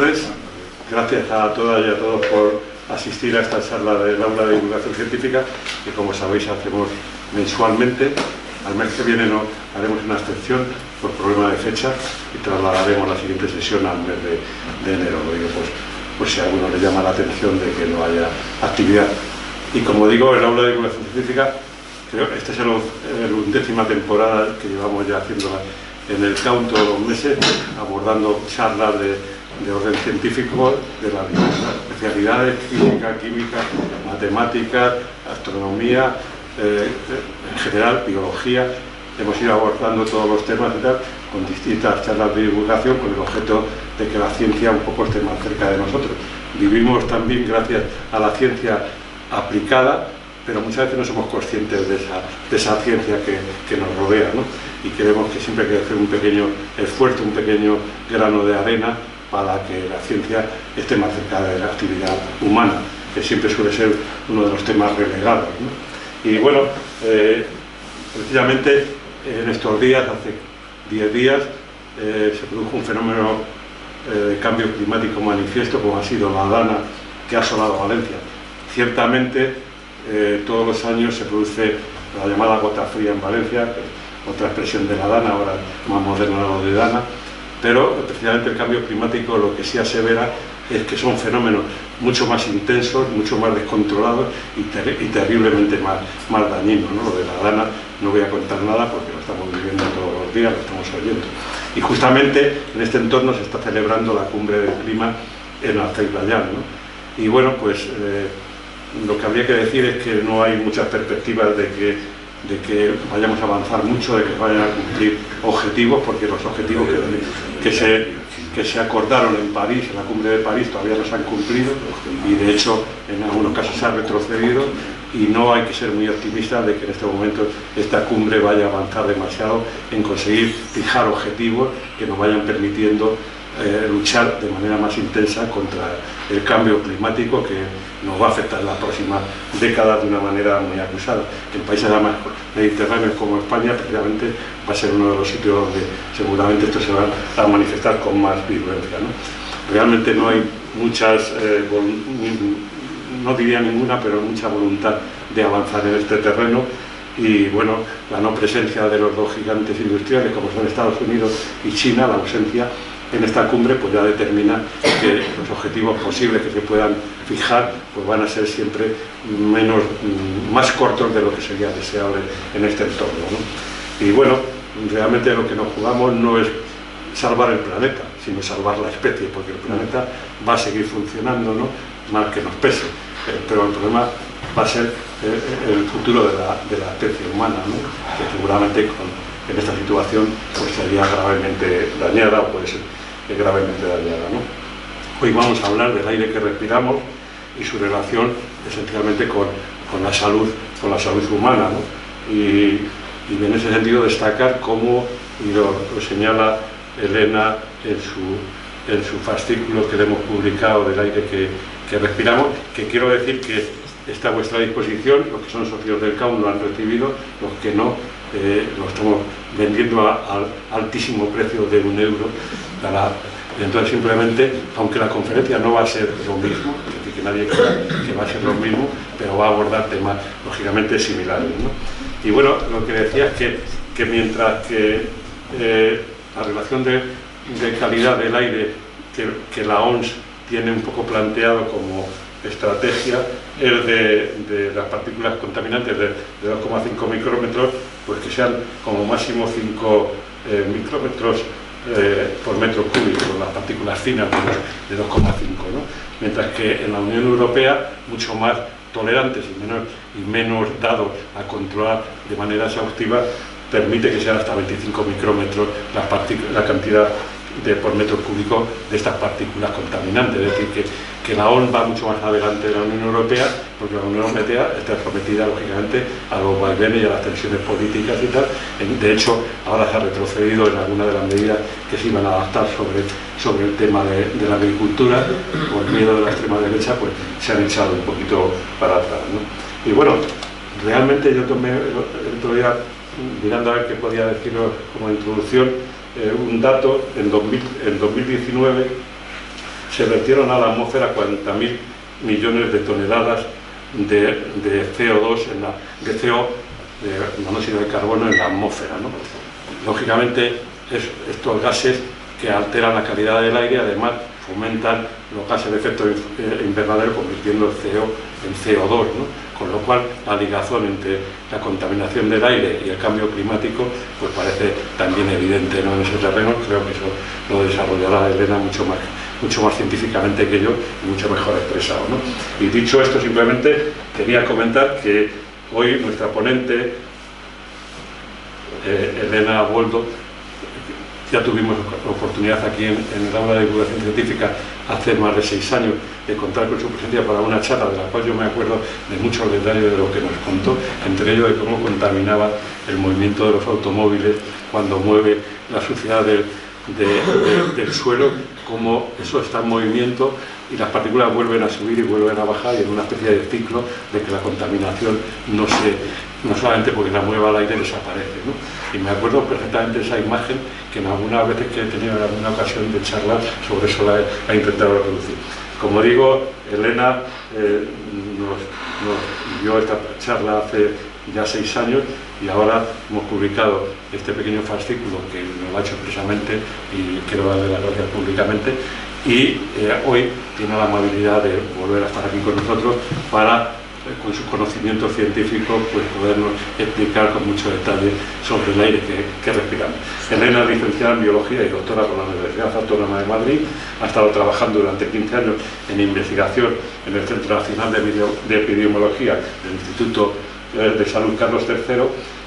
tardes. Gracias a todas y a todos por asistir a esta charla del Aula de Divulgación Científica, que como sabéis hacemos mensualmente. Al mes que viene no haremos una excepción por problema de fecha y trasladaremos la siguiente sesión al mes de enero. Lo digo pues si a alguno le llama la atención de que no haya actividad. Y como digo, el Aula de Divulgación Científica, creo que esta es la 11ª temporada que llevamos ya haciéndola en el CAUN todos los meses, abordando charlas de orden científico, de las especialidades, física, química, matemáticas, astronomía, en general, biología. Hemos ido abordando todos los temas y tal, con distintas charlas de divulgación, con el objeto de que la ciencia un poco esté más cerca de nosotros. Vivimos también gracias a la ciencia aplicada, pero muchas veces no somos conscientes de esa ciencia que nos rodea, ¿no? Y creemos que siempre hay que hacer un pequeño esfuerzo, un pequeño grano de arena para que la ciencia esté más cerca de la actividad humana, que siempre suele ser uno de los temas relegados, ¿no? Y bueno, precisamente en estos días, hace 10 días, se produjo un fenómeno de cambio climático manifiesto, como ha sido la Dana, que ha asolado Valencia. Ciertamente, todos los años se produce la llamada gota fría en Valencia, otra expresión de la Dana, ahora más moderna lo de Dana, pero precisamente el cambio climático lo que sí asevera es que son fenómenos mucho más intensos, mucho más descontrolados y terriblemente más dañinos, ¿no? Lo de la Dana no voy a contar nada porque lo estamos viviendo todos los días, lo estamos oyendo. Y justamente en este entorno se está celebrando la cumbre del clima en Azerbaiyán, ¿no? Y bueno, pues lo que habría que decir es que no hay muchas perspectivas de que vayamos a avanzar mucho, de que vayan a cumplir objetivos, porque los objetivos que se acordaron en París, en la cumbre de París, todavía no se han cumplido y de hecho en algunos casos se ha retrocedido, y no hay que ser muy optimistas de que en este momento esta cumbre vaya a avanzar demasiado en conseguir fijar objetivos que nos vayan permitiendo luchar de manera más intensa contra el cambio climático que nos va a afectar en las próximas décadas de una manera muy acusada. En países además mediterráneos como España, precisamente va a ser uno de los sitios donde seguramente esto se va a manifestar con más virulencia, ¿no? Realmente no hay muchas, no diría ninguna, pero mucha voluntad de avanzar en este terreno. Y bueno, la no presencia de los dos gigantes industriales como son Estados Unidos y China, la ausencia en esta cumbre, pues ya determina que los objetivos posibles que se puedan fijar pues van a ser siempre más cortos de lo que sería deseable en este entorno, ¿no? Y bueno, realmente lo que nos jugamos no es salvar el planeta, sino salvar la especie, porque el planeta va a seguir funcionando, ¿no? Mal que nos pese, pero el problema va a ser el futuro de la especie humana, ¿no? Que seguramente en esta situación pues sería gravemente dañada, o puede ser gravemente dañada, ¿no? Hoy vamos a hablar del aire que respiramos y su relación esencialmente con la salud humana, ¿no? Y en ese sentido destacar cómo, y lo señala Elena en su fascículo que le hemos publicado del aire que respiramos, que quiero decir que está a vuestra disposición. Los que son socios del CAUN lo han recibido, los que no, lo estamos vendiendo al altísimo precio de €1. Entonces simplemente, aunque la conferencia no va a ser lo mismo, es decir, que nadie crea que va a ser lo mismo, pero va a abordar temas lógicamente similares, ¿no? Y bueno, lo que decía es que mientras que la relación de calidad del aire que la OMS tiene un poco planteado como estrategia es de las partículas contaminantes de 2,5 micrómetros, pues que sean como máximo 5 micrómetros por metro cúbico, las partículas finas de 2,5, ¿no? Mientras que en la Unión Europea, mucho más tolerantes y menos dados a controlar de manera exhaustiva, permite que sean hasta 25 micrómetros la cantidad por metro cúbico de estas partículas contaminantes. Es decir, que la OMS va mucho más adelante de la Unión Europea, porque la Unión Europea está sometida lógicamente a los vaivenes y a las tensiones políticas y tal. De hecho, ahora se ha retrocedido en algunas de las medidas que se iban a adaptar sobre el tema de la agricultura. Por miedo de la extrema derecha, pues se han echado un poquito para atrás, ¿no? Y bueno, realmente yo tomé el otro día, mirando a ver qué podía deciros como introducción, un dato. En 2019 se vertieron a la atmósfera 40.000 millones de toneladas de CO2, de monóxido de carbono en la atmósfera, ¿no? Lógicamente, estos gases que alteran la calidad del aire, además fomentan los gases de efecto invernadero, convirtiendo el CO en CO2, ¿no? Con lo cual la ligazón entre la contaminación del aire y el cambio climático pues parece también evidente, ¿no? En ese terreno. Creo que eso lo desarrollará Elena mucho más científicamente que yo y mucho mejor expresado, ¿no? Y dicho esto, simplemente quería comentar que hoy nuestra ponente, Elena Boldo, ya tuvimos la oportunidad aquí en el aula de divulgación científica hace más de 6 años de contar con su presencia para una charla de la cual yo me acuerdo de muchos detalles de lo que nos contó, entre ellos de cómo contaminaba el movimiento de los automóviles cuando mueve la suciedad del suelo, cómo eso está en movimiento y las partículas vuelven a subir y vuelven a bajar, y en una especie de ciclo de que la contaminación no solamente porque la mueva al aire desaparece, ¿no? Y me acuerdo perfectamente de esa imagen que en algunas veces que he tenido en alguna ocasión de charlar sobre eso la he intentado reproducir. Como digo, Elena nos dio esta charla hace ya 6 años y ahora hemos publicado este pequeño fascículo que nos lo ha hecho expresamente y quiero darle las gracias públicamente, y hoy tiene la amabilidad de volver a estar aquí con nosotros para, con sus conocimientos científicos, pues podernos explicar con mucho detalle sobre el aire que respiramos. Elena es licenciada en Biología y doctora por la Universidad Autónoma de Madrid, ha estado trabajando durante 15 años en investigación en el Centro Nacional de Epidemiología del Instituto de Salud Carlos III,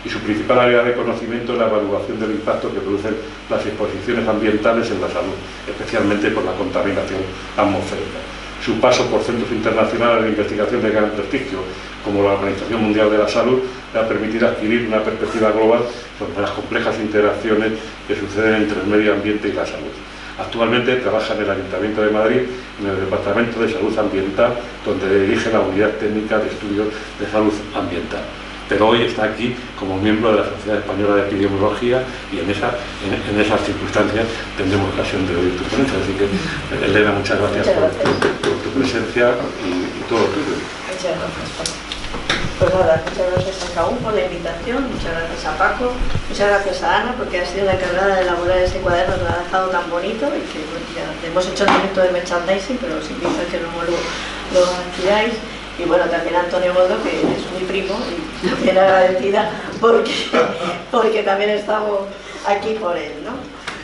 y su principal área de conocimiento es la evaluación del impacto que producen las exposiciones ambientales en la salud, especialmente por la contaminación atmosférica. Su paso por centros internacionales de investigación de gran prestigio, como la Organización Mundial de la Salud, le ha permitido adquirir una perspectiva global sobre las complejas interacciones que suceden entre el medio ambiente y la salud. Actualmente trabaja en el Ayuntamiento de Madrid, en el Departamento de Salud Ambiental, donde dirige la Unidad Técnica de Estudios de Salud Ambiental. Pero hoy está aquí como miembro de la Sociedad Española de Epidemiología, y en esas circunstancias tendremos ocasión de oír tu ponencia. Así que, Elena, muchas gracias por tu presencia y todo tuyo. Muchas gracias, Paco. Pues nada, muchas gracias a Raúl por la invitación, muchas gracias a Paco, muchas gracias a Ana, porque ha sido la encargada de elaborar ese cuaderno, lo ha dejado tan bonito, y que bueno, ya hemos hecho el momento de merchandising, pero os invito a que luego lo adquiráis. Y bueno, también a Antonio Boldo, que es mi primo, y también agradecida porque también estamos aquí por él, ¿no?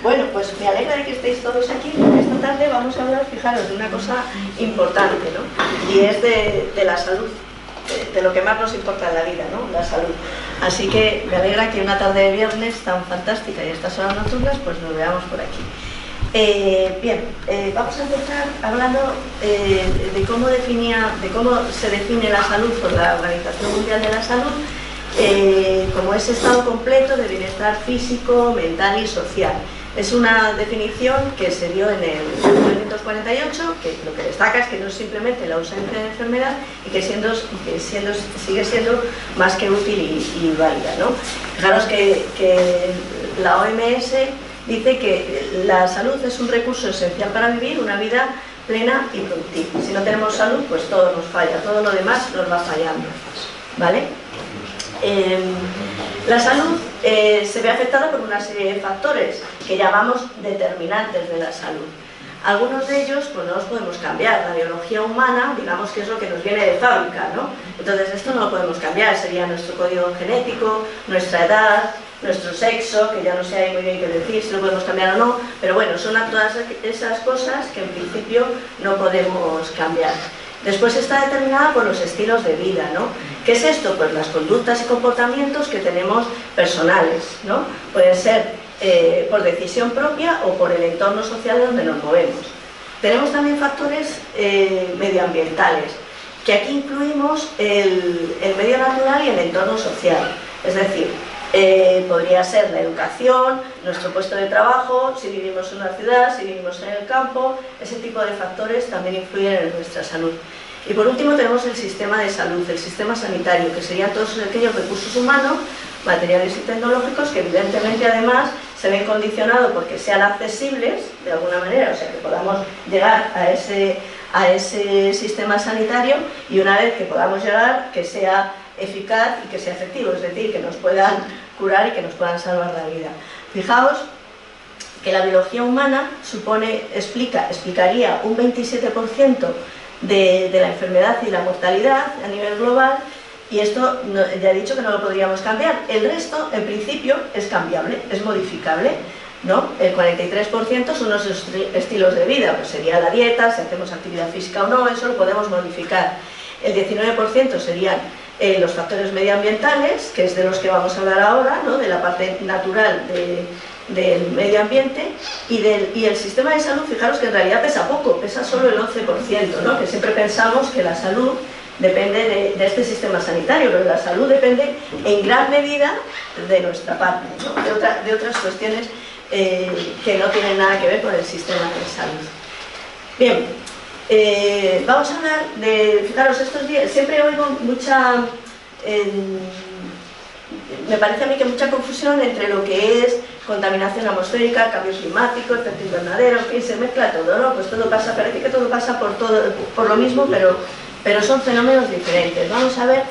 Bueno, pues me alegra de que estéis todos aquí, porque esta tarde vamos a hablar, fijaros, de una cosa importante, ¿no? Y es de la salud, de lo que más nos importa en la vida, ¿no? La salud. Así que me alegra que una tarde de viernes tan fantástica y estas horas nocturnas, pues nos veamos por aquí. Bien, vamos a empezar hablando de cómo se define la salud por la Organización Mundial de la Salud, como ese estado completo de bienestar físico, mental y social. Es una definición que se dio en el 1948, que lo que destaca es que no es simplemente la ausencia de enfermedad y que sigue siendo más que útil y válida, ¿no? Fijaros que la OMS dice que la salud es un recurso esencial para vivir una vida plena y productiva. Si no tenemos salud, pues todo nos falla, todo lo demás nos va fallando, ¿vale? La salud se ve afectada por una serie de factores que llamamos determinantes de la salud. Algunos de ellos pues no los podemos cambiar. La biología humana, digamos que es lo que nos viene de fábrica, ¿no? Entonces esto no lo podemos cambiar, sería nuestro código genético, nuestra edad, nuestro sexo, que ya no sé ahí muy bien qué decir, si lo podemos cambiar o no, pero bueno, son todas esas cosas que en principio no podemos cambiar. Después está determinada por los estilos de vida, ¿no? ¿Qué es esto? Pues las conductas y comportamientos que tenemos personales, ¿no? Pueden ser por decisión propia o por el entorno social donde nos movemos. Tenemos también factores medioambientales, que aquí incluimos el medio natural y el entorno social, es decir, podría ser la educación, nuestro puesto de trabajo, si vivimos en una ciudad, si vivimos en el campo, ese tipo de factores también influyen en nuestra salud. Y por último tenemos el sistema de salud, el sistema sanitario, que serían todos aquellos recursos humanos, materiales y tecnológicos que evidentemente además se ven condicionados porque sean accesibles de alguna manera, o sea, que podamos llegar a ese sistema sanitario, y una vez que podamos llegar, que sea eficaz y que sea efectivo, es decir, que nos puedan curar y que nos puedan salvar la vida. Fijaos que la biología humana explicaría un 27% de la enfermedad y la mortalidad a nivel global, y esto ya he dicho que no lo podríamos cambiar. El resto, en principio, es cambiable, es modificable, ¿no? El 43% son los estilos de vida, pues sería la dieta, si hacemos actividad física o no, eso lo podemos modificar. El 19% serían los factores medioambientales, que es de los que vamos a hablar ahora, ¿no? De la parte natural del medio ambiente, y el sistema de salud. Fijaros que en realidad pesa poco, pesa solo el 11%, ¿no? Que siempre pensamos que la salud depende de este sistema sanitario, pero la salud depende en gran medida de nuestra parte, ¿no? de otras cuestiones que no tienen nada que ver con el sistema de salud. Bien, vamos a hablar de, fijaros, estos días, siempre oigo mucha, me parece a mí que mucha confusión entre lo que es contaminación atmosférica, cambio climático, efecto invernadero, en fin, se mezcla todo, ¿no? Pues todo pasa, parece que todo pasa por lo mismo, pero son fenómenos diferentes. Vamos a ver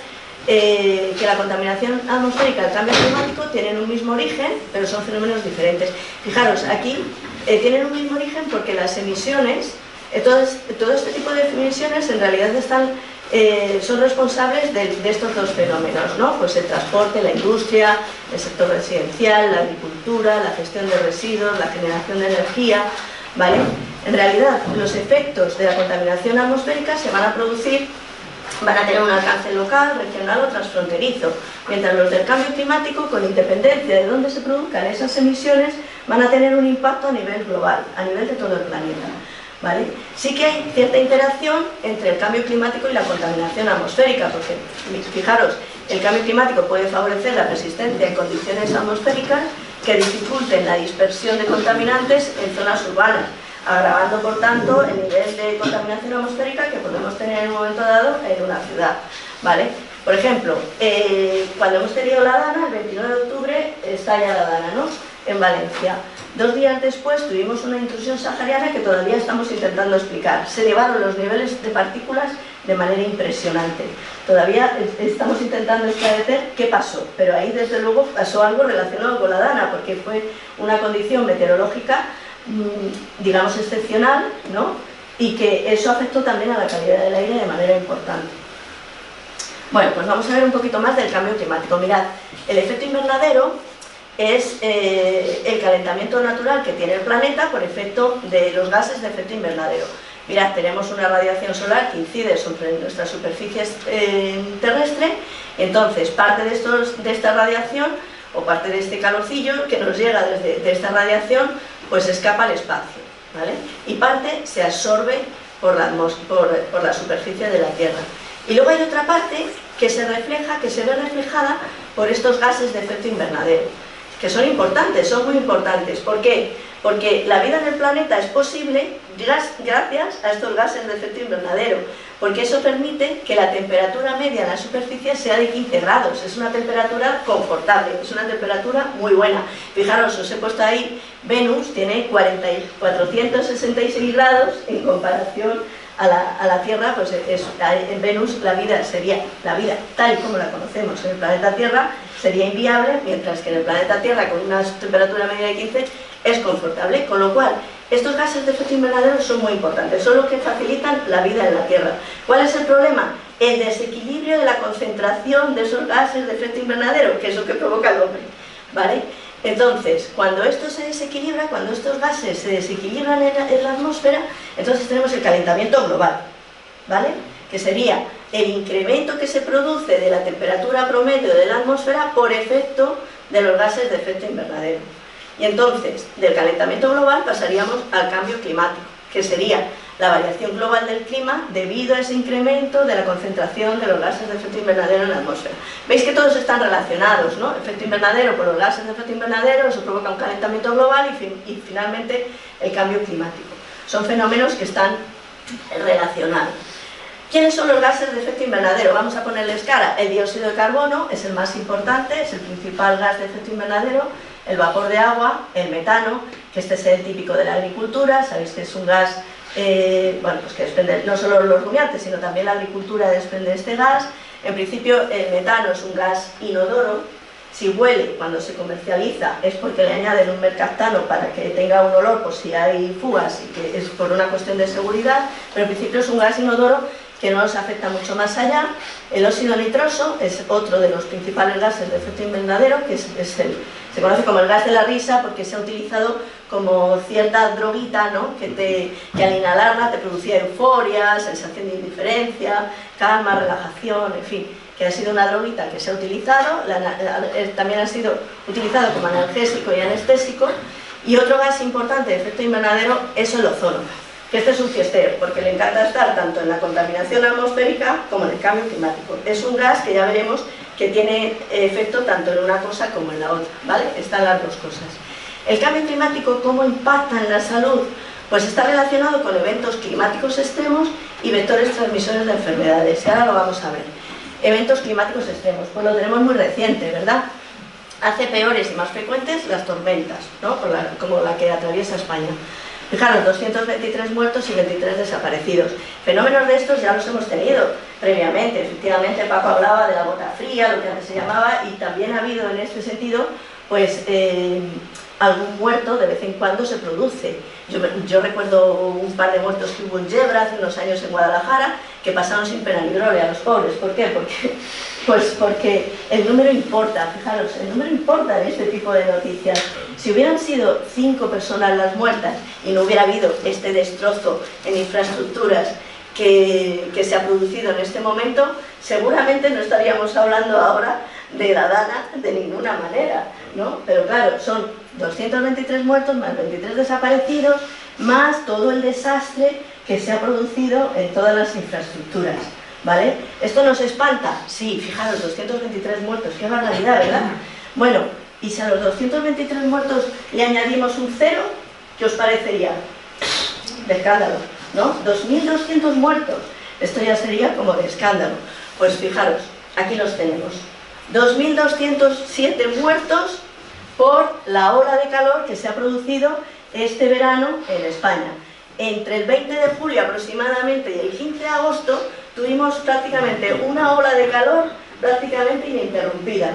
que la contaminación atmosférica y el cambio climático tienen un mismo origen, pero son fenómenos diferentes. Fijaros, aquí tienen un mismo origen porque las emisiones, todo este tipo de emisiones en realidad son responsables de estos dos fenómenos, ¿no? Pues el transporte, la industria, el sector residencial, la agricultura, la gestión de residuos, la generación de energía, ¿vale? En realidad, los efectos de la contaminación atmosférica se van a producir, van a tener un alcance local, regional o transfronterizo, mientras los del cambio climático, con independencia de dónde se produzcan esas emisiones, van a tener un impacto a nivel global, a nivel de todo el planeta, ¿vale? Sí que hay cierta interacción entre el cambio climático y la contaminación atmosférica, porque, fijaros, el cambio climático puede favorecer la persistencia en condiciones atmosféricas que dificulten la dispersión de contaminantes en zonas urbanas, agravando por tanto el nivel de contaminación atmosférica que podemos tener en un momento dado en una ciudad, ¿vale? Por ejemplo, cuando hemos tenido la Dana, el 29 de octubre estalla la Dana, ¿no? En Valencia. 2 días después tuvimos una intrusión sahariana que todavía estamos intentando explicar. Se elevaron los niveles de partículas de manera impresionante. Todavía estamos intentando esclarecer qué pasó, pero ahí desde luego pasó algo relacionado con la Dana, porque fue una condición meteorológica, digamos, excepcional, ¿no? Y que eso afectó también a la calidad del aire de manera importante. Bueno, pues vamos a ver un poquito más del cambio climático. Mirad, el efecto invernadero es el calentamiento natural que tiene el planeta por efecto de los gases de efecto invernadero. Mirad, tenemos una radiación solar que incide sobre nuestra superficie terrestre, y entonces parte de esta radiación, o parte de este calorcillo que nos llega de esta radiación, pues escapa al espacio, ¿vale? Y parte se absorbe por la superficie de la Tierra. Y luego hay otra parte que se ve reflejada por estos gases de efecto invernadero, que son importantes, son muy importantes. ¿Por qué? Porque la vida en el planeta es posible gracias a estos gases de efecto invernadero, porque eso permite que la temperatura media en la superficie sea de 15 grados, es una temperatura confortable, es una temperatura muy buena. Fijaros, os he puesto ahí, Venus tiene 466 grados en comparación a la Tierra, pues en Venus la vida tal y como la conocemos en el planeta Tierra sería inviable, mientras que en el planeta Tierra con una temperatura media de 15 es confortable, con lo cual estos gases de efecto invernadero son muy importantes, son los que facilitan la vida en la Tierra. ¿Cuál es el problema? El desequilibrio de la concentración de esos gases de efecto invernadero, que es lo que provoca el hombre, ¿vale? Entonces, cuando esto se desequilibra, cuando estos gases se desequilibran en la atmósfera, entonces tenemos el calentamiento global, ¿vale? Que sería el incremento que se produce de la temperatura promedio de la atmósfera por efecto de los gases de efecto invernadero. Y entonces, del calentamiento global pasaríamos al cambio climático, que sería la variación global del clima debido a ese incremento de la concentración de los gases de efecto invernadero en la atmósfera. Veis que todos están relacionados, ¿no? Efecto invernadero por los gases de efecto invernadero, eso provoca un calentamiento global y finalmente el cambio climático. Son fenómenos que están relacionados. ¿Quiénes son los gases de efecto invernadero? Vamos a ponerles cara. El dióxido de carbono es el más importante, es el principal gas de efecto invernadero. el vapor de agua, el metano, que este es el típico de la agricultura, sabéis que es un gas, bueno, pues que desprende no solo los rumiantes, sino también la agricultura desprende este gas. En principio el metano es un gas inodoro. Si huele cuando se comercializa es porque le añaden un mercaptano para que tenga un olor por si hay fugas y que es por una cuestión de seguridad, pero en principio es un gas inodoro que no nos afecta mucho más allá. El óxido nitroso es otro de los principales gases de efecto invernadero, que se conoce como el gas de la risa porque se ha utilizado como cierta droguita, ¿no? que al inhalarla te producía euforia, sensación de indiferencia, calma, relajación, en fin, que ha sido una droguita que se ha utilizado, también ha sido utilizado como analgésico y anestésico. Y otro gas importante de efecto invernadero es el ozono, que este es un fiestero, porque le encanta estar tanto en la contaminación atmosférica como en el cambio climático. Es un gas que ya veremos que tiene efecto tanto en una cosa como en la otra, ¿vale? Están las dos cosas. El cambio climático, ¿cómo impacta en la salud? Pues está relacionado con eventos climáticos extremos y vectores transmisores de enfermedades, y ahora lo vamos a ver. Eventos climáticos extremos, pues lo tenemos muy reciente, ¿verdad? Hace peores y más frecuentes las tormentas, ¿no? Como la que atraviesa España. Fijaros, 223 muertos y 23 desaparecidos. Fenómenos de estos ya los hemos tenido previamente. Efectivamente, Paco hablaba de la gota fría, lo que antes se llamaba, y también ha habido en este sentido, pues, algún muerto de vez en cuando se produce. Yo recuerdo un par de muertos que hubo en Yebra hace unos años en Guadalajara, que pasaron sin pena ni gloria a los pobres. ¿Por qué? Porque el número importa. Fijaros, el número importa en este tipo de noticias. Si hubieran sido 5 personas las muertas y no hubiera habido este destrozo en infraestructuras que se ha producido en este momento, seguramente no estaríamos hablando ahora de la Dana de ninguna manera, ¿no? Pero claro, son 223 muertos más 23 desaparecidos, más todo el desastre que se ha producido en todas las infraestructuras, ¿vale? ¿Esto nos espanta? Sí, fijaros, 223 muertos, qué barbaridad, ¿verdad? Bueno, y si a los 223 muertos le añadimos un 0, ¿qué os parecería? De escándalo, ¿no? 2.200 muertos, esto ya sería como de escándalo. Pues fijaros, aquí los tenemos. 2.207 muertos por la ola de calor que se ha producido este verano en España. Entre el 20 de julio aproximadamente y el 15 de agosto tuvimos prácticamente una ola de calor prácticamente ininterrumpida.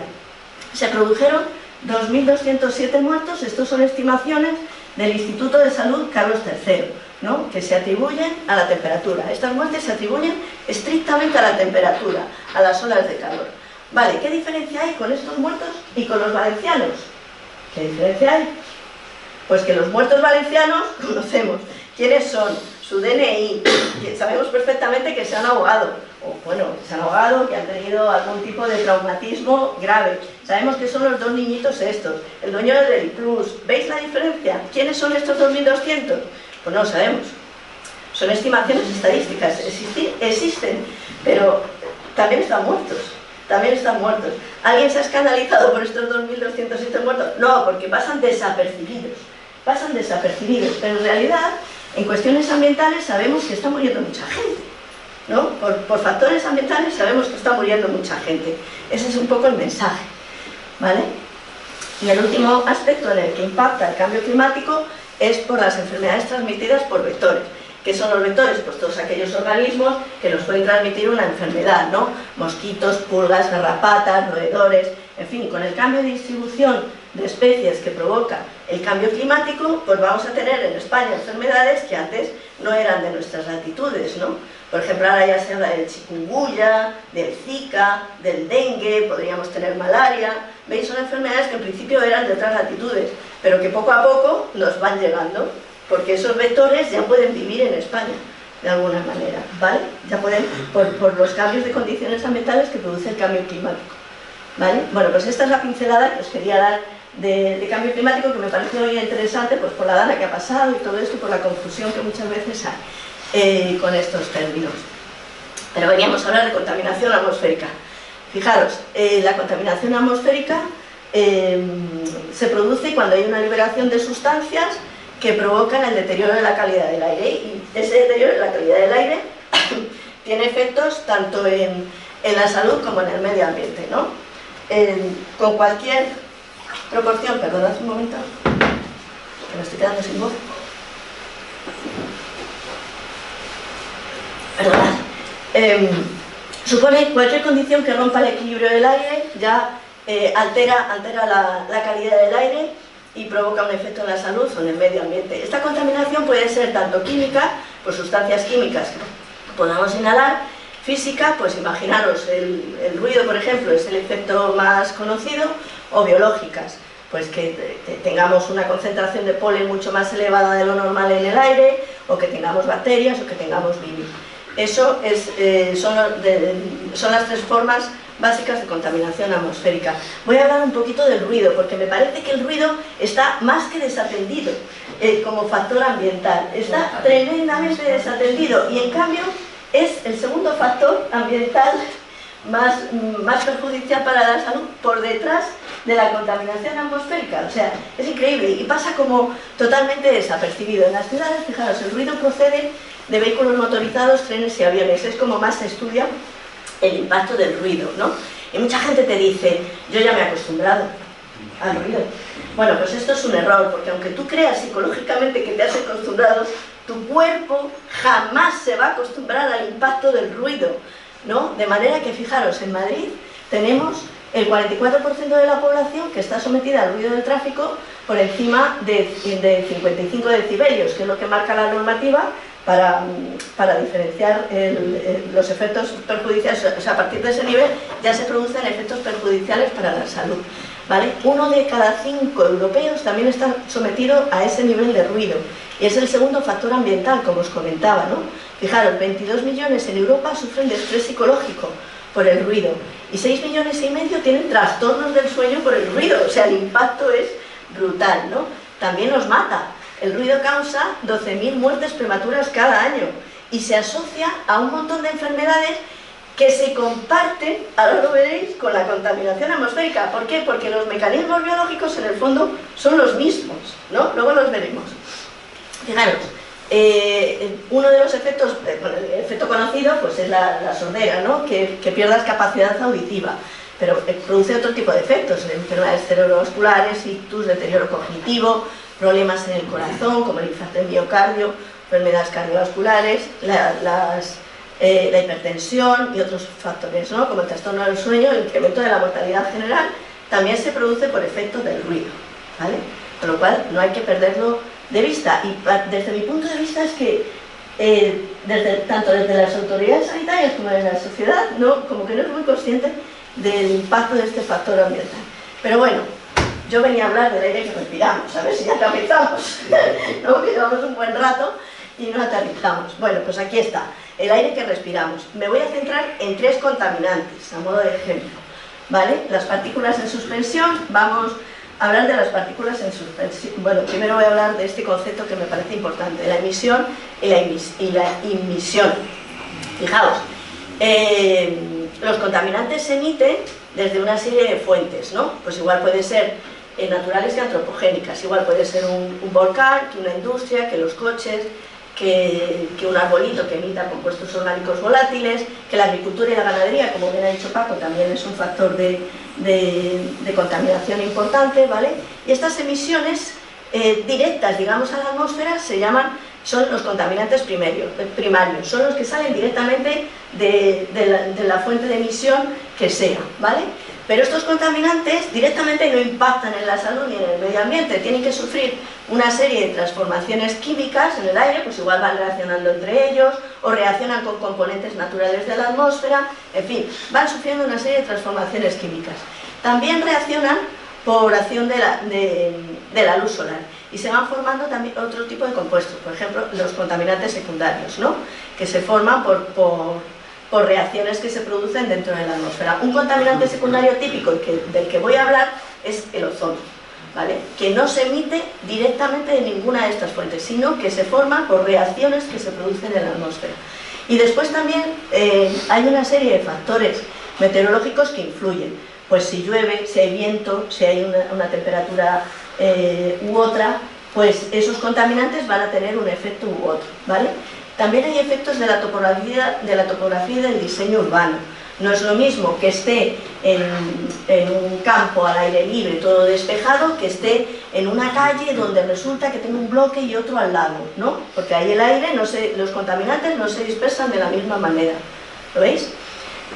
Se produjeron 2.207 muertos, estos son estimaciones del Instituto de Salud Carlos III, ¿no? Que se atribuyen a la temperatura. Estas muertes se atribuyen estrictamente a la temperatura, a las olas de calor. Vale, ¿qué diferencia hay con estos muertos y con los valencianos? ¿Qué diferencia hay? Pues que los muertos valencianos conocemos quiénes son, su DNI, que sabemos perfectamente que se han ahogado, o bueno, que se han ahogado, que han tenido algún tipo de traumatismo grave. Sabemos que son los 2 niñitos estos, el dueño del Deliplus. ¿Veis la diferencia? ¿Quiénes son estos 2.200? Pues no lo sabemos. Son estimaciones estadísticas, existen, pero también están muertos. También están muertos. ¿Alguien se ha escandalizado por estos 2.207 muertos? No, porque pasan desapercibidos, pero en realidad, en cuestiones ambientales sabemos que está muriendo mucha gente, ¿no? Por factores ambientales sabemos que está muriendo mucha gente. Ese es un poco el mensaje, ¿vale? Y el último aspecto en el que impacta el cambio climático es por las enfermedades transmitidas por vectores. ¿Qué son los vectores? Pues todos aquellos organismos que nos pueden transmitir una enfermedad, ¿no? Mosquitos, pulgas, garrapatas, roedores, en fin, con el cambio de distribución de especies que provoca el cambio climático, pues vamos a tener en España enfermedades que antes no eran de nuestras latitudes, ¿no? Por ejemplo, ahora ya se habla del chikungunya, del zika, del dengue, podríamos tener malaria. ¿Veis? Son enfermedades que en principio eran de otras latitudes, pero que poco a poco nos van llegando, porque esos vectores ya pueden vivir en España, de alguna manera, ¿vale? Ya pueden, por los cambios de condiciones ambientales que produce el cambio climático, ¿vale? Bueno, pues esta es la pincelada que os quería dar de cambio climático, que me parece muy interesante, pues por la dana que ha pasado y todo esto, por la confusión que muchas veces hay con estos términos. Pero veníamos a hablar de contaminación atmosférica. Fijaros, la contaminación atmosférica se produce cuando hay una liberación de sustancias que provocan el deterioro de la calidad del aire, y ese deterioro de la calidad del aire tiene efectos tanto en la salud como en el medio ambiente, ¿no? Con cualquier proporción, perdonad un momento, que me estoy quedando sin voz. Perdonad. Supone cualquier condición que rompa el equilibrio del aire, ya altera la calidad del aire y provoca un efecto en la salud o en el medio ambiente. Esta contaminación puede ser tanto química, por sustancias químicas que podamos inhalar, física, pues imaginaros, el ruido, por ejemplo, es el efecto más conocido, o biológicas, pues que tengamos una concentración de polen mucho más elevada de lo normal en el aire, o que tengamos bacterias, o que tengamos virus. Eso son las tres formas básicas de contaminación atmosférica. Voy a hablar un poquito del ruido, porque me parece que el ruido está más que desatendido como factor ambiental. Está tremendamente desatendido y en cambio es el segundo factor ambiental más perjudicial para la salud por detrás de la contaminación atmosférica. O sea, es increíble y pasa como totalmente desapercibido. En las ciudades, fijaros, el ruido procede de vehículos motorizados, trenes y aviones. Es como más se estudia el impacto del ruido, ¿no? Y mucha gente te dice, yo ya me he acostumbrado al ruido. Bueno, pues esto es un error, porque aunque tú creas psicológicamente que te has acostumbrado, tu cuerpo jamás se va a acostumbrar al impacto del ruido, ¿no? De manera que, fijaros, en Madrid tenemos el 44% de la población que está sometida al ruido del tráfico por encima de 55 decibelios, que es lo que marca la normativa para diferenciar los efectos perjudiciales. O sea, a partir de ese nivel ya se producen efectos perjudiciales para la salud, ¿vale? 1 de cada 5 europeos también está sometido a ese nivel de ruido, y es el segundo factor ambiental, como os comentaba, ¿no? Fijaros, 22 millones en Europa sufren de estrés psicológico por el ruido, y 6,5 millones tienen trastornos del sueño por el ruido. O sea, el impacto es brutal, ¿no? También nos mata. El ruido causa 12.000 muertes prematuras cada año y se asocia a un montón de enfermedades que se comparten, ahora lo veréis, con la contaminación atmosférica. ¿Por qué? Porque los mecanismos biológicos en el fondo son los mismos, ¿no? Luego los veremos. Fijaros, uno de los efectos, el efecto conocido, pues es la sordera, ¿no? Que pierdas capacidad auditiva, pero produce otro tipo de efectos, enfermedades cerebrovasculares, ictus, deterioro cognitivo, problemas en el corazón, como el infarto de miocardio, enfermedades cardiovasculares, la hipertensión y otros factores, ¿no? Como el trastorno del sueño, el incremento de la mortalidad general, también se produce por efecto del ruido, ¿vale? Con lo cual no hay que perderlo de vista. Y desde mi punto de vista es que tanto desde las autoridades sanitarias como desde la sociedad, como que no es muy consciente del impacto de este factor ambiental. Pero bueno, yo venía a hablar del aire que respiramos, a ver si ya aterrizamos, ¿no? Que llevamos un buen rato y no aterrizamos. Bueno, pues aquí está, el aire que respiramos. Me voy a centrar en 3 contaminantes, a modo de ejemplo, ¿vale? Las partículas en suspensión, vamos a hablar de las partículas en suspensión. Bueno, primero voy a hablar de este concepto que me parece importante, la emisión y la inmisión. Fijaos, los contaminantes se emiten desde una serie de fuentes, ¿no? Pues igual puede ser naturales que antropogénicas, igual puede ser un volcán, que una industria, que los coches, que un arbolito que emita compuestos orgánicos volátiles, que la agricultura y la ganadería, como bien ha dicho Paco, también es un factor de contaminación importante, ¿vale? Y estas emisiones directas, digamos, a la atmósfera son los contaminantes primarios, son los que salen directamente de la fuente de emisión que sea, ¿vale? Pero estos contaminantes directamente no impactan en la salud ni en el medio ambiente, tienen que sufrir una serie de transformaciones químicas en el aire, pues igual van reaccionando entre ellos, o reaccionan con componentes naturales de la atmósfera, en fin, van sufriendo una serie de transformaciones químicas. También reaccionan por acción de la luz solar, y se van formando también otro tipo de compuestos, por ejemplo, los contaminantes secundarios, ¿no? Que se forman por reacciones que se producen dentro de la atmósfera. Un contaminante secundario típico del que voy a hablar es el ozono, ¿vale? Que no se emite directamente de ninguna de estas fuentes, sino que se forma por reacciones que se producen en la atmósfera. Y después también hay una serie de factores meteorológicos que influyen. Pues si llueve, si hay viento, si hay una temperatura u otra, pues esos contaminantes van a tener un efecto u otro, ¿vale? También hay efectos de la topografía y del diseño urbano. No es lo mismo que esté en un campo al aire libre, todo despejado, que esté en una calle donde resulta que tiene un bloque y otro al lado, ¿no? Porque ahí el aire, los contaminantes no se dispersan de la misma manera. ¿Lo veis?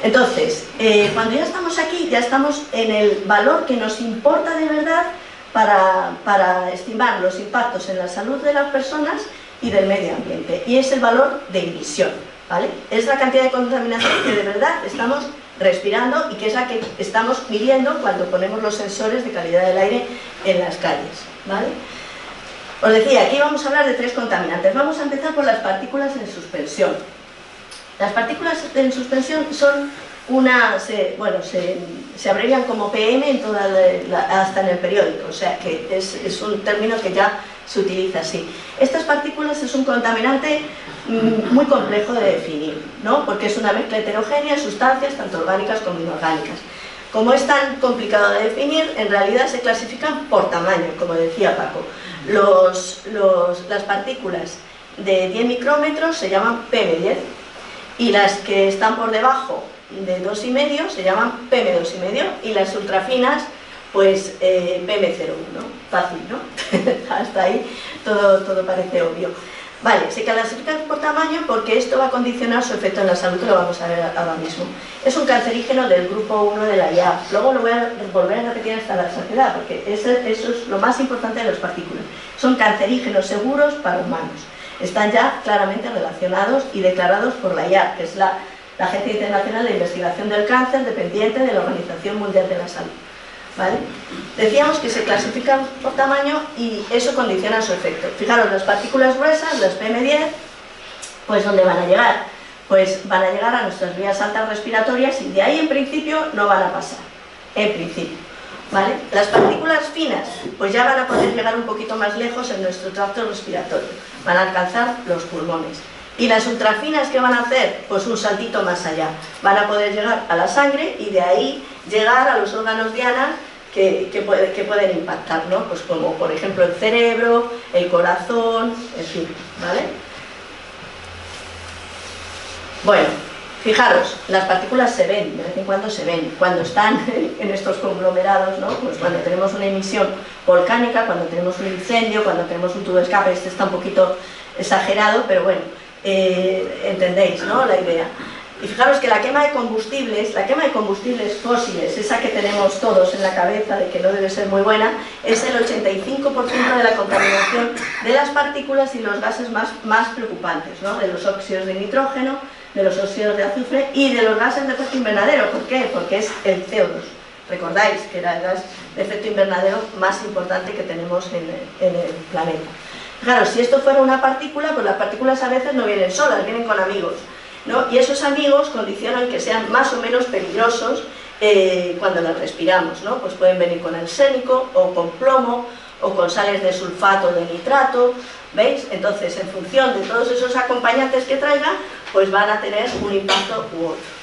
Entonces, cuando ya estamos aquí, ya estamos en el valor que nos importa de verdad para estimar los impactos en la salud de las personas y del medio ambiente, y es el valor de emisión, ¿vale? Es la cantidad de contaminación que de verdad estamos respirando y que es la que estamos midiendo cuando ponemos los sensores de calidad del aire en las calles, ¿vale? Os decía, aquí vamos a hablar de 3 contaminantes. Vamos a empezar por las partículas en suspensión. Las partículas en suspensión son se abrevian como PM en hasta en el periódico, o sea que es un término que ya se utiliza así. Estas partículas es un contaminante muy complejo de definir, ¿no? Porque es una mezcla heterogénea de sustancias, tanto orgánicas como inorgánicas. Como es tan complicado de definir, en realidad se clasifican por tamaño, como decía Paco. Las partículas de 10 micrómetros se llaman PM10 y las que están por debajo de 2,5 se llaman PM2,5 y las ultrafinas pues PM01, fácil, ¿no? Hasta ahí todo parece obvio. Vale, se clasifican por tamaño porque esto va a condicionar su efecto en la salud, que lo vamos a ver ahora mismo. Es un cancerígeno del grupo 1 de la IARC. Luego lo voy a volver a repetir hasta la saciedad, porque eso es lo más importante de las partículas. Son cancerígenos seguros para humanos. Están ya claramente relacionados y declarados por la IARC, que es la Agencia Internacional de Investigación del Cáncer, dependiente de la Organización Mundial de la Salud. ¿Vale? Decíamos que se clasifican por tamaño y eso condiciona su efecto. Fijaros, las partículas gruesas, las PM10, pues ¿dónde van a llegar? Pues van a llegar a nuestras vías altas respiratorias y de ahí en principio no van a pasar, en principio. ¿Vale? Las partículas finas, pues ya van a poder llegar un poquito más lejos en nuestro tracto respiratorio, van a alcanzar los pulmones. Y las ultrafinas, ¿qué van a hacer? Pues un saltito más allá. Van a poder llegar a la sangre y de ahí llegar a los órganos diana que pueden impactar, ¿no? Pues como por ejemplo el cerebro, el corazón, en fin, ¿vale? Bueno, fijaros, las partículas se ven, de vez en cuando se ven, cuando están en estos conglomerados, ¿no? Pues cuando tenemos una emisión volcánica, cuando tenemos un incendio, cuando tenemos un tubo de escape. Este está un poquito exagerado, pero bueno, entendéis, ¿no? La idea. Y fijaros que la quema de combustibles fósiles, esa que tenemos todos en la cabeza de que no debe ser muy buena, es el 85% de la contaminación de las partículas y los gases más preocupantes, ¿no? De los óxidos de nitrógeno, de los óxidos de azufre y de los gases de efecto invernadero. ¿Por qué? Porque es el CO2. Recordáis que era el gas de efecto invernadero más importante que tenemos en el planeta. Claro, si esto fuera una partícula, pues las partículas a veces no vienen solas, vienen con amigos, ¿no? Y esos amigos condicionan que sean más o menos peligrosos cuando las respiramos, ¿no? Pues pueden venir con arsénico o con plomo o con sales de sulfato de nitrato, ¿veis? Entonces, en función de todos esos acompañantes que traigan, pues van a tener un impacto u otro.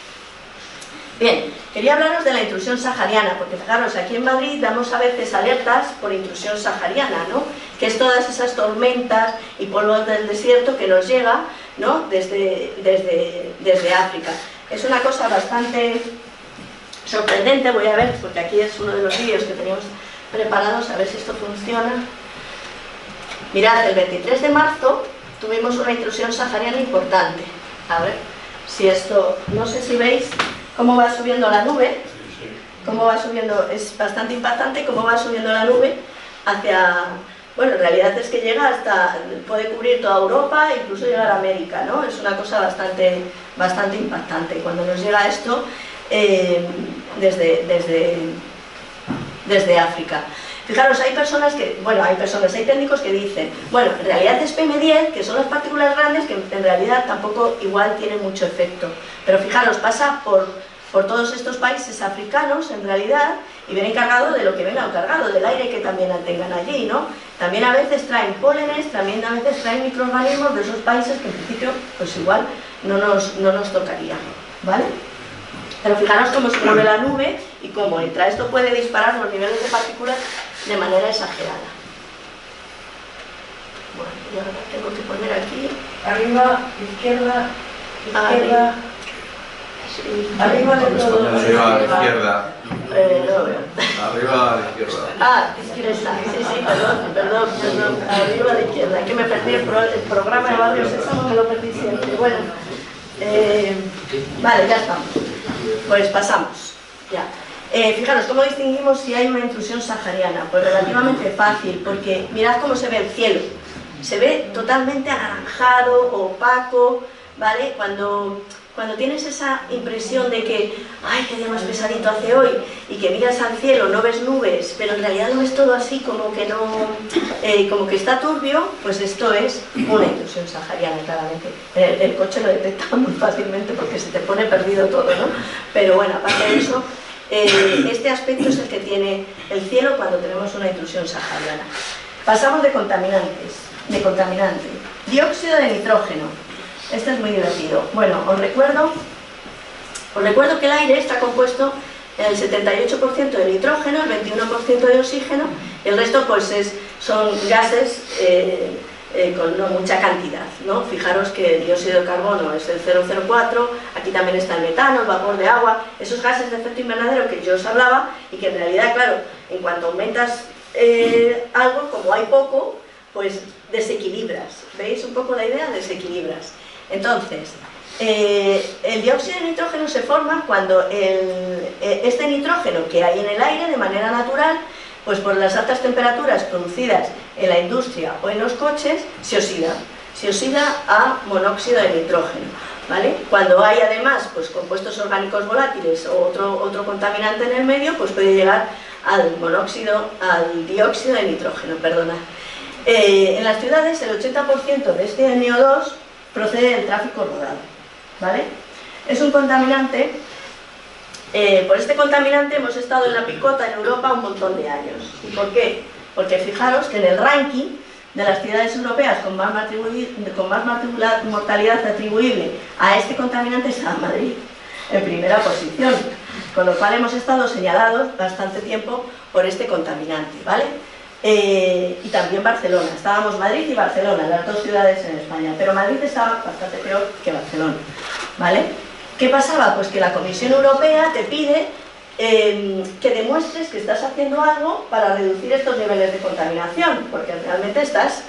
Bien, quería hablaros de la intrusión sahariana, porque fijaros, aquí en Madrid damos a veces alertas por intrusión sahariana, ¿no? Que es todas esas tormentas y polvo del desierto que nos llega, ¿no? Desde África. Es una cosa bastante sorprendente, voy a ver, porque aquí es uno de los vídeos que teníamos preparados, a ver si esto funciona. Mirad, el 23 de marzo tuvimos una intrusión sahariana importante. A ver si esto, no sé si veis cómo va subiendo la nube, cómo va subiendo, es bastante impactante cómo va subiendo la nube hacia, bueno, en realidad es que llega hasta, puede cubrir toda Europa, incluso llegar a América, ¿no? Es una cosa bastante impactante cuando nos llega esto desde África. Fijaros, hay técnicos que dicen, bueno, en realidad es PM10, que son las partículas grandes, que en realidad tampoco igual tienen mucho efecto. Pero fijaros, pasa por todos estos países africanos, en realidad, y vienen cargados de lo que vengan cargado, del aire que también tengan allí, ¿no? También a veces traen pólenes, también a veces traen microorganismos de esos países que en principio, pues igual, no nos tocaría, ¿vale? Pero fijaros cómo se mueve la nube y cómo entra. Esto puede disparar los niveles de partículas de manera exagerada. Bueno, y ahora tengo que poner aquí. Arriba, izquierda. Sí. Arriba del todo. Arriba a la izquierda. No veo. Arriba a la izquierda. Ah, izquierda. Sí, perdón. Arriba a la izquierda. Que me perdí el programa de Barrio Sésamo, me lo perdí siempre. Bueno, vale, ya estamos. Pues pasamos. Ya. Fijaros, ¿cómo distinguimos si hay una intrusión sahariana? Pues relativamente fácil, porque mirad cómo se ve el cielo. Se ve totalmente anaranjado, opaco, ¿vale? Cuando tienes esa impresión de que, ¡ay, qué día más pesadito hace hoy! Y que miras al cielo, no ves nubes, pero en realidad no es todo así, como que no... como que está turbio, pues esto es una intrusión sahariana, claramente. El coche lo detecta muy fácilmente porque se te pone perdido todo, ¿no? Pero bueno, aparte de eso, este aspecto es el que tiene el cielo cuando tenemos una intrusión sahariana. Pasamos de contaminantes. Dióxido de nitrógeno. Este es muy divertido. Bueno, os recuerdo que el aire está compuesto en el 78% de nitrógeno, el 21% de oxígeno, y el resto pues son gases con no mucha cantidad, ¿no? Fijaros que el dióxido de carbono es el 0,04, aquí también está el metano, el vapor de agua, esos gases de efecto invernadero que yo os hablaba y que en realidad, claro, en cuanto aumentas algo, como hay poco, pues desequilibras. ¿Veis un poco la idea? Desequilibras. Entonces, el dióxido de nitrógeno se forma cuando este nitrógeno que hay en el aire de manera natural, pues por las altas temperaturas producidas en la industria o en los coches, se oxida a monóxido de nitrógeno, ¿vale? Cuando hay además pues, compuestos orgánicos volátiles o otro contaminante en el medio, pues puede llegar al dióxido de nitrógeno, perdonad. En las ciudades el 80% de este NO2 procede del tráfico rodado, ¿vale? Es un contaminante, por este contaminante hemos estado en la picota en Europa un montón de años. ¿Y por qué? Porque fijaros que en el ranking de las ciudades europeas con más mortalidad atribuible a este contaminante está Madrid, en primera posición, con lo cual hemos estado señalados bastante tiempo por este contaminante, ¿vale? Y también Barcelona, estábamos Madrid y Barcelona, las dos ciudades en España, pero Madrid estaba bastante peor que Barcelona, ¿vale? ¿Qué pasaba? Pues que la Comisión Europea te pide que demuestres que estás haciendo algo para reducir estos niveles de contaminación, porque realmente estás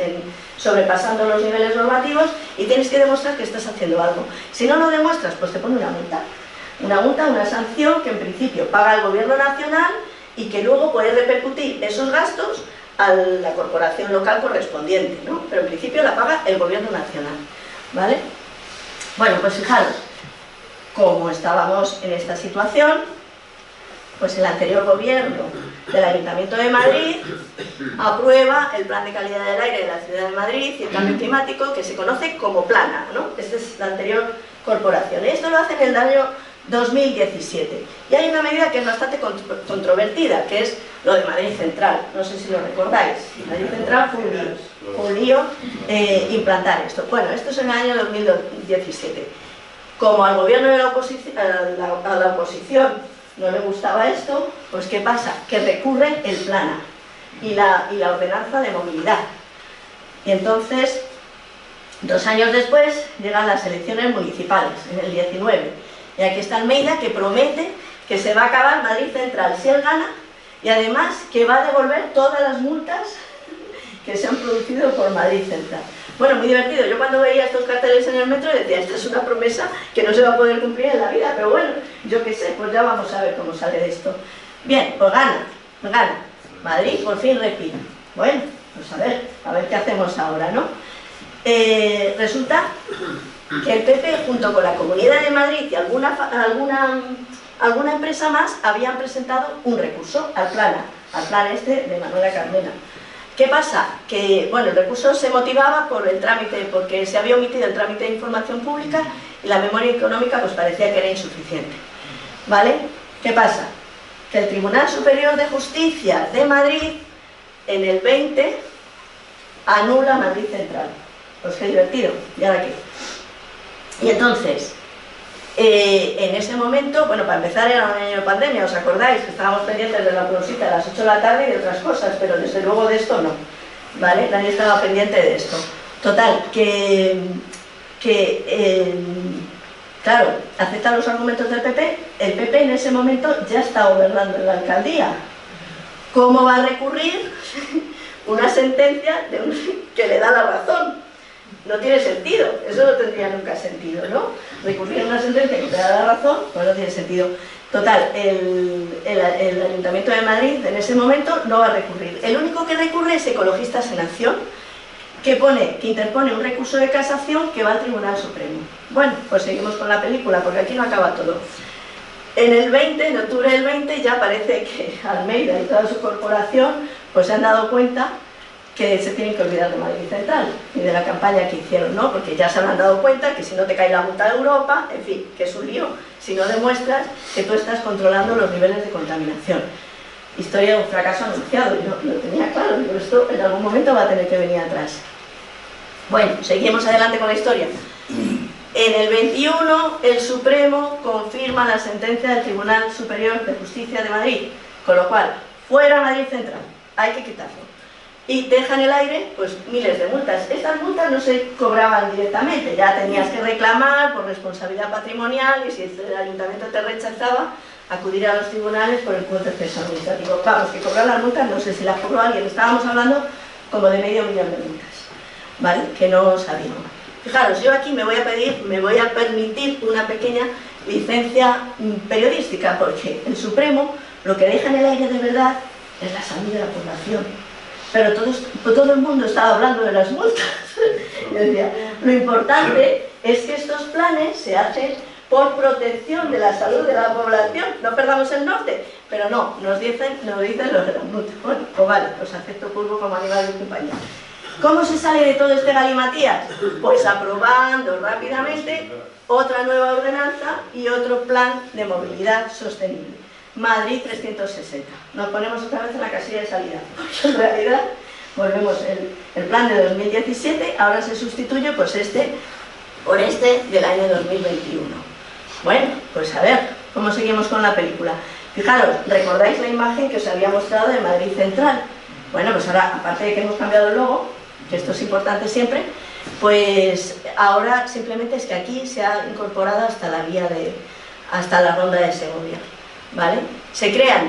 sobrepasando los niveles normativos y tienes que demostrar que estás haciendo algo. Si no lo demuestras, pues te pone una multa, una sanción que en principio paga el gobierno nacional y que luego puede repercutir esos gastos a la corporación local correspondiente, ¿no? Pero en principio la paga el gobierno nacional, ¿vale? Bueno, pues fijaros, como estábamos en esta situación, pues el anterior gobierno del Ayuntamiento de Madrid aprueba el Plan de Calidad del Aire de la Ciudad de Madrid y el Cambio Climático, que se conoce como PLANA, ¿no? Esta es la anterior corporación. Y esto lo hace en el año 2017. Y hay una medida que es bastante controvertida, que es lo de Madrid Central. No sé si lo recordáis. Madrid Central fue un lío implantar esto. Bueno, esto es en el año 2017. Como al gobierno de la oposición, a la oposición no le gustaba esto, pues ¿qué pasa? Que recurre el PLANA y la ordenanza de movilidad. Y entonces, 2 años después, llegan las elecciones municipales, en el 19. Y aquí está Almeida, que promete que se va a acabar Madrid Central si él gana, y además que va a devolver todas las multas que se han producido por Madrid Central. Bueno, muy divertido. Yo cuando veía estos carteles en el metro decía, esta es una promesa que no se va a poder cumplir en la vida, pero bueno, yo qué sé, pues ya vamos a ver cómo sale de esto. Bien, pues gana. Madrid por fin respira. Bueno, pues a ver qué hacemos ahora, ¿no? Resulta que el PP, junto con la Comunidad de Madrid y alguna empresa más, habían presentado un recurso al plan este de Manuela Carmena. ¿Qué pasa? Que, bueno, el recurso se motivaba por el trámite, porque se había omitido el trámite de información pública y la memoria económica pues parecía que era insuficiente, ¿vale? ¿Qué pasa? Que el Tribunal Superior de Justicia de Madrid, en el 20, anula Madrid Central. Pues qué divertido, ¿y ahora qué? Y entonces, en ese momento, bueno, para empezar era un año de pandemia, ¿os acordáis? Que estábamos pendientes de la prosita a las 8 de la tarde y de otras cosas, pero desde luego de esto no, ¿vale? Nadie estaba pendiente de esto. Total, que Claro, acepta los argumentos del PP, el PP en ese momento ya está gobernando en la alcaldía. ¿Cómo va a recurrir una sentencia que le da la razón? No tiene sentido, eso no tendría nunca sentido, ¿no? Recurrir a una sentencia que te da la razón, pues no tiene sentido. Total, el Ayuntamiento de Madrid en ese momento no va a recurrir. El único que recurre es Ecologistas en Acción, que interpone un recurso de casación que va al Tribunal Supremo. Bueno, pues seguimos con la película, porque aquí no acaba todo. En octubre del 20, ya parece que Almeida y toda su corporación pues se han dado cuenta que se tienen que olvidar de Madrid Central y de la campaña que hicieron, ¿no? Porque ya se han dado cuenta que si no te cae la multa de Europa, en fin, que es un lío, si no demuestras que tú estás controlando los niveles de contaminación. Historia de un fracaso anunciado, yo lo tenía claro, pero esto en algún momento va a tener que venir atrás. Bueno, seguimos adelante con la historia. En el 21, el Supremo confirma la sentencia del Tribunal Superior de Justicia de Madrid, con lo cual, fuera Madrid Central, hay que quitarlo. Y deja en el aire pues miles de multas. Estas multas no se cobraban directamente, ya tenías que reclamar por responsabilidad patrimonial y si el ayuntamiento te rechazaba, acudir a los tribunales por el proceso administrativo. Vamos, que cobrar las multas, no sé si las cobró alguien, estábamos hablando como de medio millón de multas, ¿vale? Que no sabíamos. Fijaros, yo aquí me voy a permitir una pequeña licencia periodística, porque el Supremo lo que deja en el aire de verdad es la salud de la población. Pero todo el mundo estaba hablando de las multas. Yo decía, lo importante es que estos planes se hacen por protección de la salud de la población, no perdamos el norte, pero no, nos dicen los de las multas. Bueno, pues vale, los acepto pulpo como animal de compañía. ¿Cómo se sale de todo este galimatías? Pues aprobando rápidamente otra nueva ordenanza y otro plan de movilidad sostenible. Madrid 360. Nos ponemos otra vez en la casilla de salida. Porque en realidad, volvemos, el plan de 2017 ahora se sustituye pues por este del año 2021. Bueno, pues a ver, ¿cómo seguimos con la película? Fijaros, ¿recordáis la imagen que os había mostrado de Madrid Central? Bueno, pues ahora, aparte de que hemos cambiado el logo, que esto es importante siempre, pues ahora simplemente es que aquí se ha incorporado hasta la ronda de Segovia. ¿Vale?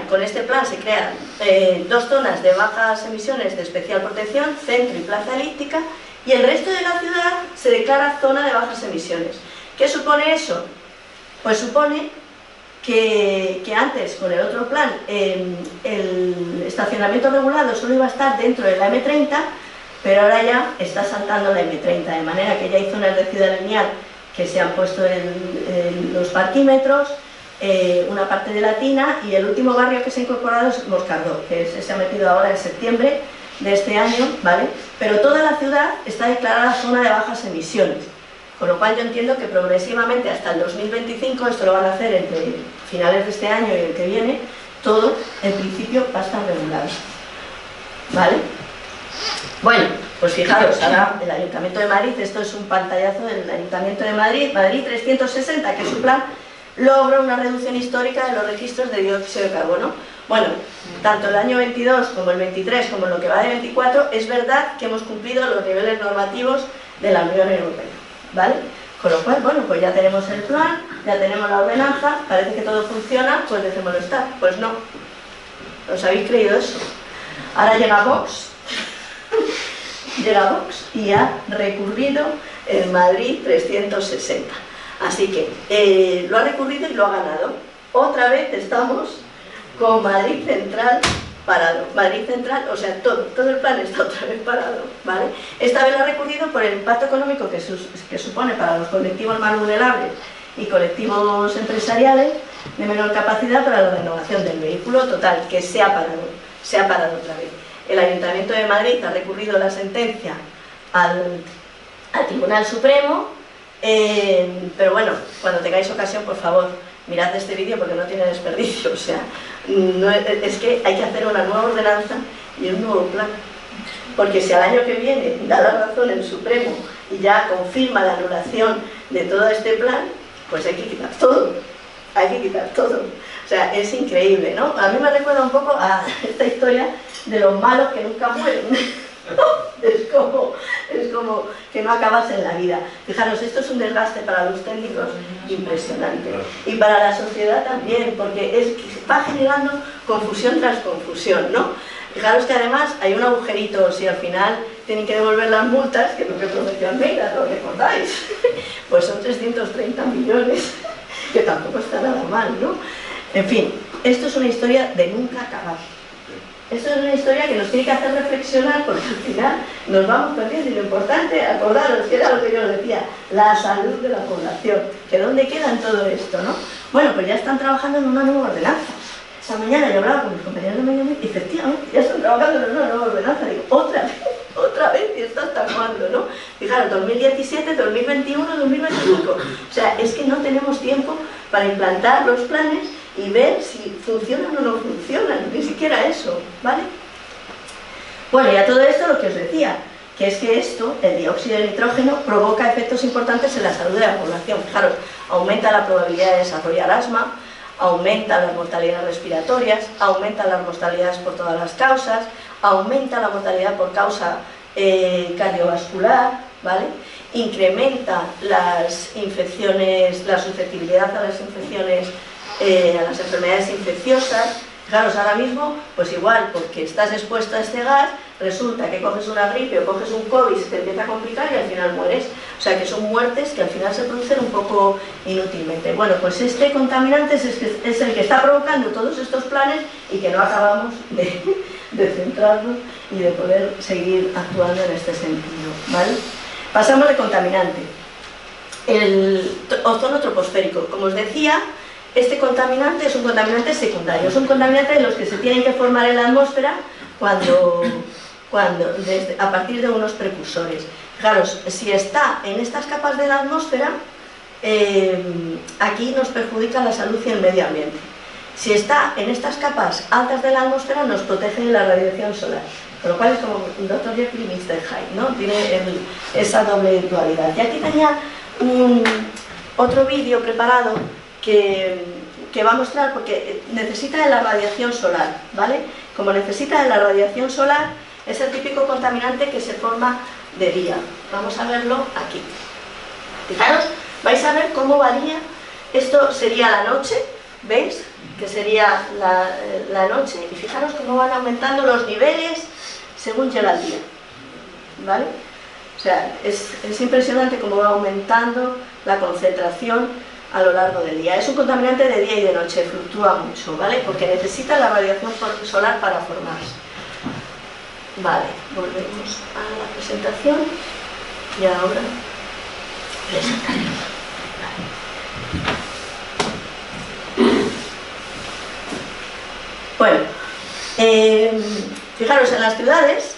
Con este plan se crean dos zonas de bajas emisiones de especial protección, centro y plaza elíptica, y el resto de la ciudad se declara zona de bajas emisiones. ¿Qué supone eso? Pues supone que antes, con el otro plan, el estacionamiento regulado solo iba a estar dentro de la M30, pero ahora ya está saltando la M30, de manera que ya hay zonas de ciudad lineal que se han puesto en los parquímetros, una parte de Latina, y el último barrio que se ha incorporado es Moscardó, que se ha metido ahora en septiembre de este año, ¿vale? Pero toda la ciudad está declarada zona de bajas emisiones, con lo cual yo entiendo que progresivamente hasta el 2025, esto lo van a hacer entre finales de este año y el que viene, todo en principio va a estar regulado, ¿vale? Bueno, pues fijaros, ahora el Ayuntamiento de Madrid, esto es un pantallazo del Ayuntamiento de Madrid, Madrid 360, que es su plan, logra una reducción histórica de los registros de dióxido de carbono. Bueno, tanto el año 22 como el 23, como en lo que va de 24, es verdad que hemos cumplido los niveles normativos de la Unión Europea, ¿vale? Con lo cual, bueno, pues ya tenemos el plan, ya tenemos la ordenanza, parece que todo funciona, pues dejémoslo estar. Pues no, ¿os habéis creído eso? Ahora llega Vox, y ha recurrido en Madrid 360. Así que lo ha recurrido y lo ha ganado. Otra vez estamos con Madrid Central parado. Madrid Central, o sea, todo el plan está otra vez parado, ¿vale? Esta vez lo ha recurrido por el impacto económico que supone para los colectivos más vulnerables y colectivos empresariales de menor capacidad para la renovación del vehículo. Total, que se ha parado otra vez. El Ayuntamiento de Madrid ha recurrido la sentencia al Tribunal Supremo. Pero bueno, cuando tengáis ocasión, por favor, mirad este vídeo porque no tiene desperdicio. O sea, es que hay que hacer una nueva ordenanza y un nuevo plan, porque si al año que viene da la razón el Supremo y ya confirma la anulación de todo este plan, pues hay que quitar todo, o sea, es increíble, ¿no? A mí me recuerda un poco a esta historia de los malos que nunca mueren. Es como que no acabas en la vida. Fijaros, esto es un desgaste para los técnicos impresionante. Y para la sociedad también, porque va generando confusión tras confusión, ¿no? Fijaros que además hay un agujerito, si al final tienen que devolver las multas, que es lo que prometió Almeida, ¿lo recordáis? Pues son 330 millones, que tampoco está nada mal, ¿no? En fin, esto es una historia de nunca acabar. Esto es una historia que nos tiene que hacer reflexionar, porque al final nos vamos perdiendo. Y lo importante, acordaros, que era lo que yo os decía, la salud de la población, que dónde queda en todo esto, ¿no? Bueno, pues ya están trabajando en una nueva ordenanza. Esta mañana yo hablaba con mis compañeros de medio ambiente y efectivamente ya están trabajando en una nueva ordenanza. Digo, otra vez, y esto hasta cuándo, ¿no? Fijaros, 2017, 2021, 2025. O sea, es que no tenemos tiempo para implantar los planes y ver si funcionan o no funcionan, ni siquiera eso, ¿vale? Bueno, y a todo esto lo que os decía, que es que esto, el dióxido de nitrógeno, provoca efectos importantes en la salud de la población. Fijaros, aumenta la probabilidad de desarrollar asma, aumenta las mortalidades respiratorias, aumenta las mortalidades por todas las causas, aumenta la mortalidad por causa cardiovascular, ¿vale? Incrementa las infecciones, la susceptibilidad a las infecciones, a las enfermedades infecciosas. Fijaros, ahora mismo, pues igual, porque estás expuesto a este gas, resulta que coges una gripe o coges un COVID, se te empieza a complicar y al final mueres. O sea que son muertes que al final se producen un poco inútilmente. Bueno, pues este contaminante es el que está provocando todos estos planes y que no acabamos de centrarnos y de poder seguir actuando en este sentido, ¿vale? Pasamos de contaminante. El ozono troposférico, como os decía, este contaminante es un contaminante secundario, es un contaminante de los que se tienen que formar en la atmósfera a partir de unos precursores. Fijaros, si está en estas capas de la atmósfera, aquí nos perjudica la salud y el medio ambiente. Si está en estas capas altas de la atmósfera, nos protege de la radiación solar. Con lo cual es como un Dr. Jekyll y Mr. Hyde, ¿no? Tiene esa doble dualidad. Y aquí tenía otro vídeo preparado que va a mostrar, porque necesita de la radiación solar, ¿vale? Como necesita de la radiación solar, es el típico contaminante que se forma de día. Vamos a verlo aquí. Fijaros, vais a ver cómo varía. Esto sería la noche, ¿veis? Que sería la noche, y fijaros cómo van aumentando los niveles según llega el día, ¿vale? O sea, es impresionante cómo va aumentando la concentración a lo largo del día. Es un contaminante de día y de noche, fluctúa mucho, ¿vale? Porque necesita la radiación solar para formarse. Vale, volvemos a la presentación y ahora presentaremos. Bueno, fijaros, en las ciudades,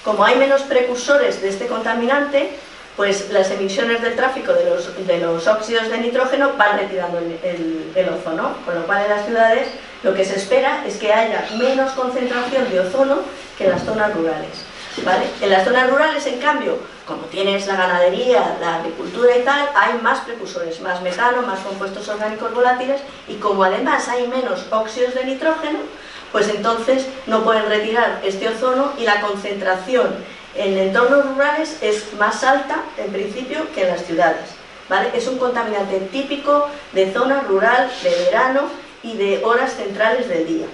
como hay menos precursores de este contaminante, pues las emisiones del tráfico de los óxidos de nitrógeno van retirando el ozono, con lo cual en las ciudades lo que se espera es que haya menos concentración de ozono que en las zonas rurales, ¿vale? En las zonas rurales, en cambio, como tienes la ganadería, la agricultura y tal, hay más precursores, más metano, más compuestos orgánicos volátiles, y como además hay menos óxidos de nitrógeno, pues entonces no pueden retirar este ozono y la concentración en entornos rurales es más alta, en principio, que en las ciudades, ¿vale? Es un contaminante típico de zona rural, de verano y de horas centrales del día,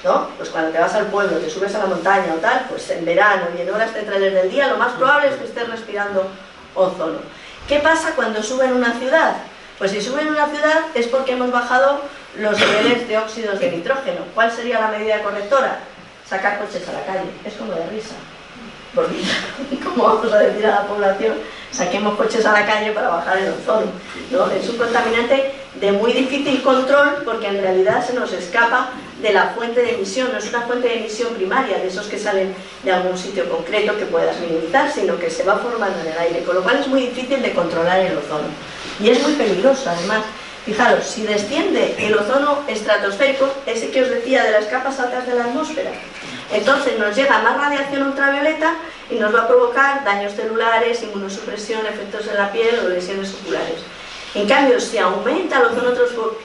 ¿no? Pues cuando te vas al pueblo, te subes a la montaña o tal, pues en verano y en horas centrales del día lo más probable es que estés respirando ozono. ¿Qué pasa cuando sube en una ciudad? Pues si sube en una ciudad es porque hemos bajado los niveles de óxidos de nitrógeno. ¿Cuál sería la medida correctora? Sacar coches a la calle. Es como de risa. Porque, ¿cómo vamos a decir a la población? Saquemos coches a la calle para bajar el ozono, ¿no? Es un contaminante de muy difícil control porque en realidad se nos escapa de la fuente de emisión. No es una fuente de emisión primaria, de esos que salen de algún sitio concreto que puedas minimizar, sino que se va formando en el aire, con lo cual es muy difícil de controlar el ozono. Y es muy peligroso, además. Fijaros, si desciende el ozono estratosférico, ese que os decía de las capas altas de la atmósfera, entonces nos llega más radiación ultravioleta y nos va a provocar daños celulares, inmunosupresión, efectos en la piel o lesiones oculares. En cambio, si aumenta el ozono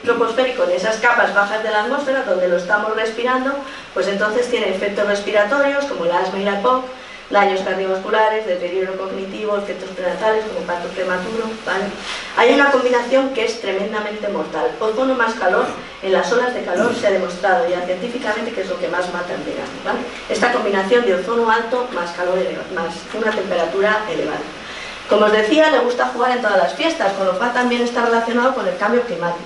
troposférico en esas capas bajas de la atmósfera, donde lo estamos respirando, pues entonces tiene efectos respiratorios como el asma y la EPOC, daños cardiovasculares, deterioro cognitivo, efectos prenatales como parto prematuro, ¿vale? Hay una combinación que es tremendamente mortal. Ozono más calor, en las olas de calor se ha demostrado ya científicamente que es lo que más mata en verano, ¿vale? Esta combinación de ozono alto más calor elevado, más una temperatura elevada. Como os decía, le gusta jugar en todas las fiestas, con lo cual también está relacionado con el cambio climático,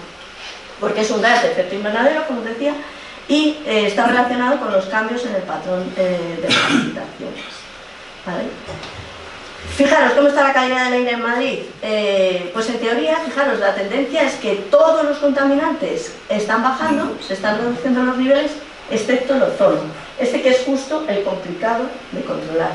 porque es un gas de efecto invernadero, como os decía, y está relacionado con los cambios en el patrón de precipitaciones. ¿Vale? Fijaros cómo está la calidad del aire en Madrid. Pues en teoría, fijaros, la tendencia es que todos los contaminantes están bajando, se están reduciendo los niveles, excepto el ozono. Este que es justo el complicado de controlar,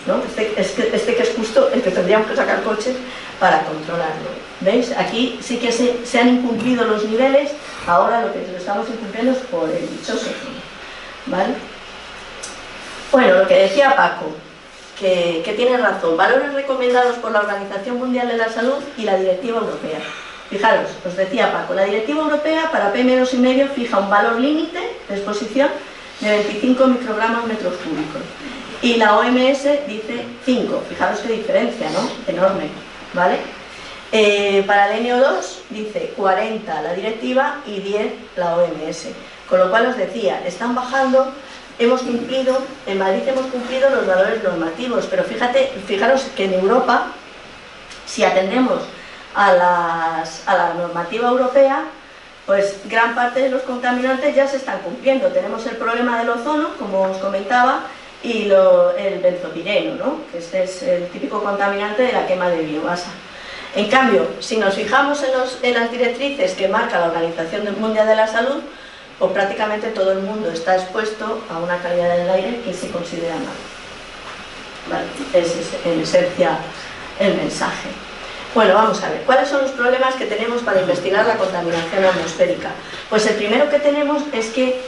¿no? Este que es justo el que tendríamos que sacar coches para controlarlo. ¿Veis? Aquí sí que se han incumplido los niveles, ahora lo que lo estamos incumpliendo es por el dichoso ozono, ¿vale? Bueno, lo que decía Paco, que tiene razón, valores recomendados por la Organización Mundial de la Salud y la Directiva Europea. Fijaros, os decía Paco, la Directiva Europea para PM2,5 fija un valor límite de exposición de 25 microgramos metros cúbicos y la OMS dice 5, fijaros qué diferencia, ¿no? Enorme, ¿vale? Para el NO2 dice 40 la directiva y 10 la OMS, con lo cual os decía, están bajando. Hemos cumplido, en Madrid hemos cumplido los valores normativos, pero fijaros que en Europa, si atendemos a la normativa europea, pues gran parte de los contaminantes ya se están cumpliendo. Tenemos el problema del ozono, como os comentaba, y el benzopireno, ¿no? Que este es el típico contaminante de la quema de biomasa. En cambio, si nos fijamos en las directrices que marca la Organización Mundial de la Salud, pues prácticamente todo el mundo está expuesto a una calidad del aire que se considera mala. Vale, ese es en esencia el mensaje. Bueno, vamos a ver, ¿cuáles son los problemas que tenemos para investigar la contaminación atmosférica? Pues el primero que tenemos es que,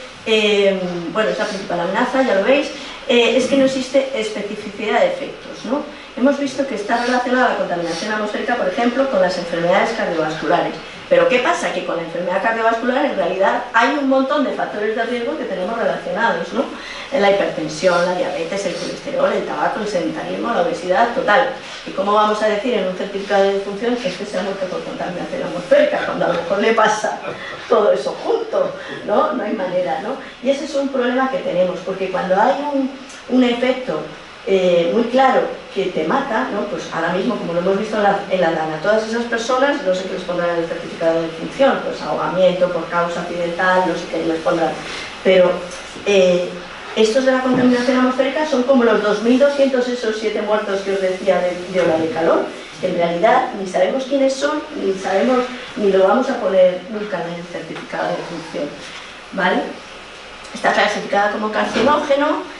bueno, es la principal amenaza, ya lo veis, es que no existe especificidad de efectos, ¿no? Hemos visto que está relacionada la contaminación atmosférica, por ejemplo, con las enfermedades cardiovasculares. Pero ¿qué pasa? Que con la enfermedad cardiovascular en realidad hay un montón de factores de riesgo que tenemos relacionados, ¿no? La hipertensión, la diabetes, el colesterol, el tabaco, el sedentarismo, la obesidad, total. ¿Y cómo vamos a decir en un certificado de defunción que se ha muerto por contaminación atmosférica, cuando a lo mejor le pasa todo eso junto? ¿No? No hay manera, ¿no? Y ese es un problema que tenemos, porque cuando hay un efecto muy claro que te mata, ¿no? Pues ahora mismo, como lo hemos visto en la DANA, todas esas personas, no sé qué les pondrán en el certificado de defunción, pues ahogamiento por causa accidental, no sé qué les pondrán, pero estos de la contaminación atmosférica son como los 2.200 esos 7 muertos que os decía de ola de calor, que en realidad ni sabemos quiénes son, ni lo vamos a poner nunca en el certificado de defunción, ¿vale? Está clasificada como carcinógeno.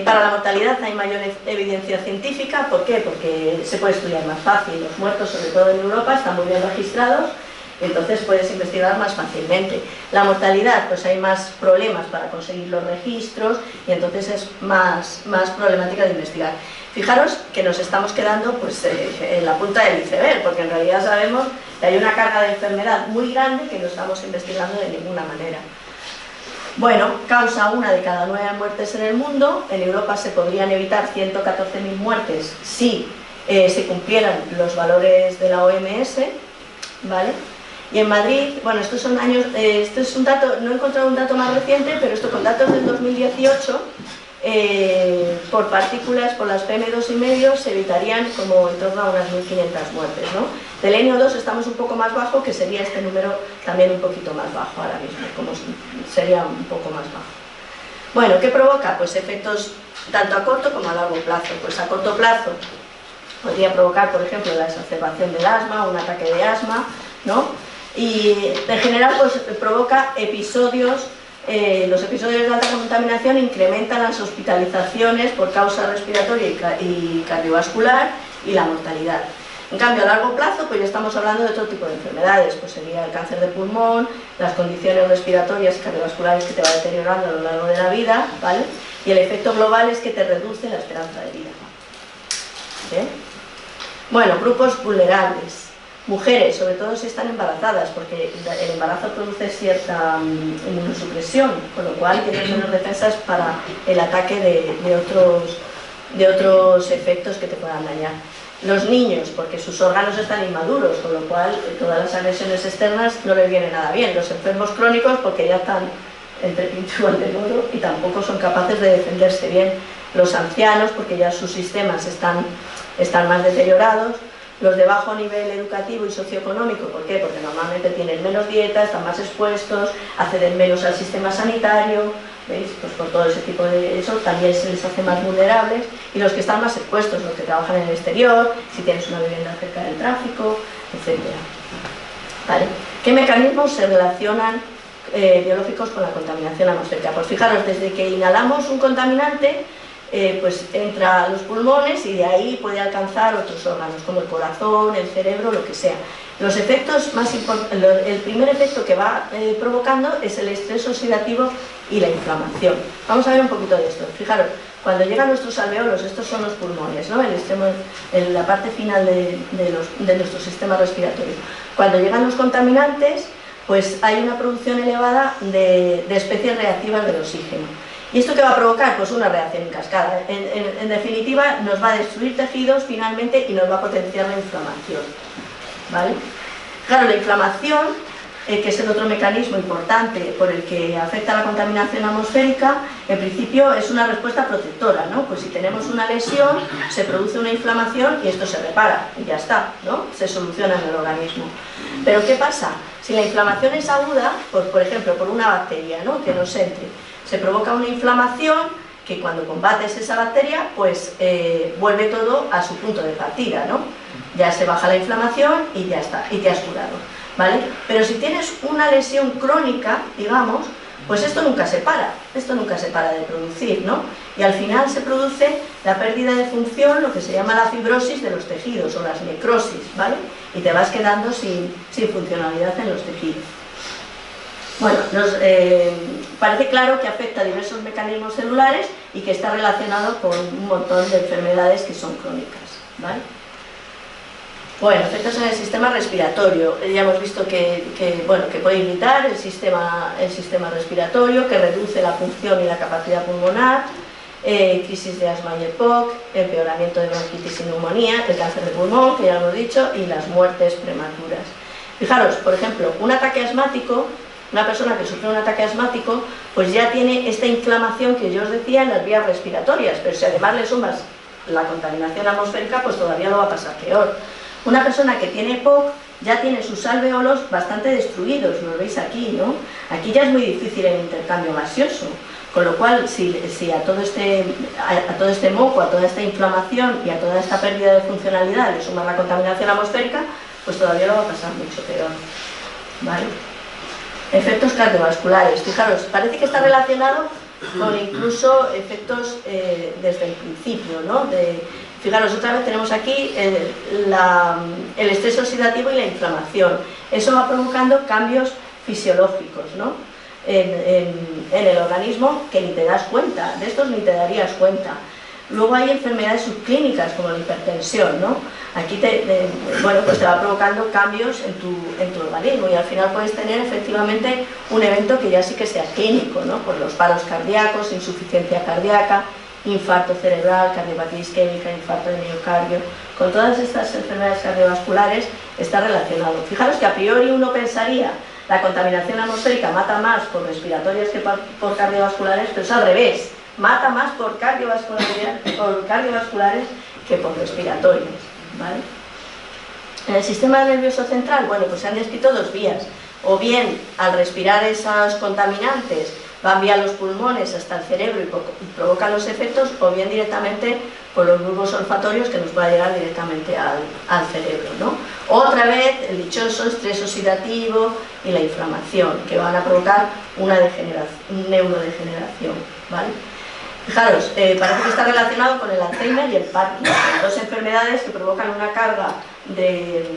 Para la mortalidad hay mayor evidencia científica. ¿Por qué? Porque se puede estudiar más fácil. Los muertos, sobre todo en Europa, están muy bien registrados, entonces puedes investigar más fácilmente. La mortalidad, pues hay más problemas para conseguir los registros y entonces es más problemática de investigar. Fijaros que nos estamos quedando pues, en la punta del iceberg, porque en realidad sabemos que hay una carga de enfermedad muy grande que no estamos investigando de ninguna manera. Bueno, causa 1 de cada 9 muertes en el mundo. En Europa se podrían evitar 114.000 muertes si se cumplieran los valores de la OMS, ¿vale? Y en Madrid, bueno, estos son años, esto es un dato, no he encontrado un dato más reciente, pero esto con datos del 2018, por partículas, por las PM2,5 se evitarían como en torno a unas 1.500 muertes, ¿no? Del NO2 estamos un poco más bajo, que sería este número también un poquito más bajo ahora mismo, como sería un poco más bajo. Bueno, ¿qué provoca? Pues efectos tanto a corto como a largo plazo. Pues a corto plazo podría provocar, por ejemplo, la exacerbación del asma, un ataque de asma, ¿no? Y en general pues provoca episodios. Los episodios de alta contaminación incrementan las hospitalizaciones por causa respiratoria y cardiovascular y la mortalidad. En cambio, a largo plazo, pues ya estamos hablando de otro tipo de enfermedades, pues sería el cáncer de pulmón, las condiciones respiratorias y cardiovasculares que te va deteriorando a lo largo de la vida, ¿vale? Y el efecto global es que te reduce la esperanza de vida. ¿Bien? Bueno, grupos vulnerables. Mujeres, sobre todo si están embarazadas, porque el embarazo produce cierta inmunosupresión, con lo cual tienen menos defensas para el ataque de otros de otros efectos que te puedan dañar. Los niños, porque sus órganos están inmaduros, con lo cual todas las agresiones externas no les viene nada bien. Los enfermos crónicos, porque ya están entre pincho y de oro y tampoco son capaces de defenderse bien. Los ancianos, porque ya sus sistemas están más deteriorados. Los de bajo nivel educativo y socioeconómico, ¿por qué? Porque normalmente tienen menos dieta, están más expuestos, acceden menos al sistema sanitario, ¿veis? Pues por todo ese tipo de eso también se les hace más vulnerables. Y los que están más expuestos, los que trabajan en el exterior, si tienes una vivienda cerca del tráfico, etc. ¿Vale? ¿Qué mecanismos se relacionan biológicos con la contaminación atmosférica? Pues fijaros, desde que inhalamos un contaminante, pues entra a los pulmones y de ahí puede alcanzar otros órganos como el corazón, el cerebro, lo que sea. Los efectos más el primer efecto que va provocando es el estrés oxidativo y la inflamación. Vamos a ver un poquito de esto. Fijaros, cuando llegan nuestros alveolos, estos son los pulmones, ¿no? El extremo, en la parte final de nuestro sistema respiratorio. Cuando llegan los contaminantes, pues hay una producción elevada de especies reactivas del oxígeno. ¿Y esto qué va a provocar? Pues una reacción en cascada. En definitiva, nos va a destruir tejidos finalmente y nos va a potenciar la inflamación. ¿Vale? Claro, la inflamación, que es el otro mecanismo importante por el que afecta la contaminación atmosférica, en principio es una respuesta protectora, ¿no? Pues si tenemos una lesión, se produce una inflamación y esto se repara y ya está, ¿no? Se soluciona en el organismo. Pero ¿qué pasa? Si la inflamación es aguda, pues por ejemplo por una bacteria, ¿no? Que nos entre, se provoca una inflamación que cuando combates esa bacteria, pues vuelve todo a su punto de partida, ¿no? Ya se baja la inflamación y ya está, y te has curado, ¿vale? Pero si tienes una lesión crónica, digamos, pues esto nunca se para de producir, ¿no? Y al final se produce la pérdida de función, lo que se llama la fibrosis de los tejidos o las necrosis, ¿vale? Y te vas quedando sin funcionalidad en los tejidos. Bueno, parece claro que afecta a diversos mecanismos celulares y que está relacionado con un montón de enfermedades que son crónicas, ¿vale? Bueno, efectos en el sistema respiratorio. Ya hemos visto que puede irritar el sistema respiratorio, que reduce la función y la capacidad pulmonar, crisis de asma y EPOC, empeoramiento de bronquitis y neumonía, el cáncer de pulmón, que ya lo hemos dicho, y las muertes prematuras. Fijaros, por ejemplo, un ataque asmático, una persona que sufre un ataque asmático, pues ya tiene esta inflamación que yo os decía en las vías respiratorias, pero si además le sumas la contaminación atmosférica, pues todavía lo va a pasar peor. Una persona que tiene EPOC ya tiene sus alvéolos bastante destruidos, lo veis aquí, ¿no? Aquí ya es muy difícil el intercambio gaseoso, con lo cual si a todo este moco, a toda esta inflamación y a toda esta pérdida de funcionalidad le sumas la contaminación atmosférica, pues todavía lo va a pasar mucho peor, ¿vale? Efectos cardiovasculares. Fijaros, parece que está relacionado con incluso efectos desde el principio, ¿no? Fijaros, otra vez tenemos aquí el estrés oxidativo y la inflamación. Eso va provocando cambios fisiológicos, ¿no? en el organismo que ni te das cuenta, de estos ni te darías cuenta. Luego hay enfermedades subclínicas como la hipertensión, ¿no? Aquí pues te va provocando cambios en tu organismo y al final puedes tener efectivamente un evento que ya sí que sea clínico, ¿no? Por los paros cardíacos, insuficiencia cardíaca, infarto cerebral, cardiopatía isquémica, infarto de miocardio. Con todas estas enfermedades cardiovasculares está relacionado. Fijaros que a priori uno pensaría la contaminación atmosférica mata más por respiratorias que por cardiovasculares, pero es al revés. Mata más por cardiovasculares que por respiratorias, ¿vale? En el sistema nervioso central, bueno, pues se han descrito dos vías. O bien, al respirar esos contaminantes, van vía los pulmones hasta el cerebro y provocan los efectos, o bien directamente por los bulbos olfatorios que nos va a llegar directamente al cerebro, ¿no? Otra vez, el dichoso estrés oxidativo y la inflamación, que van a provocar una neurodegeneración, ¿vale? Fijaros, parece que está relacionado con el Alzheimer y el Parkinson, dos enfermedades que provocan una carga de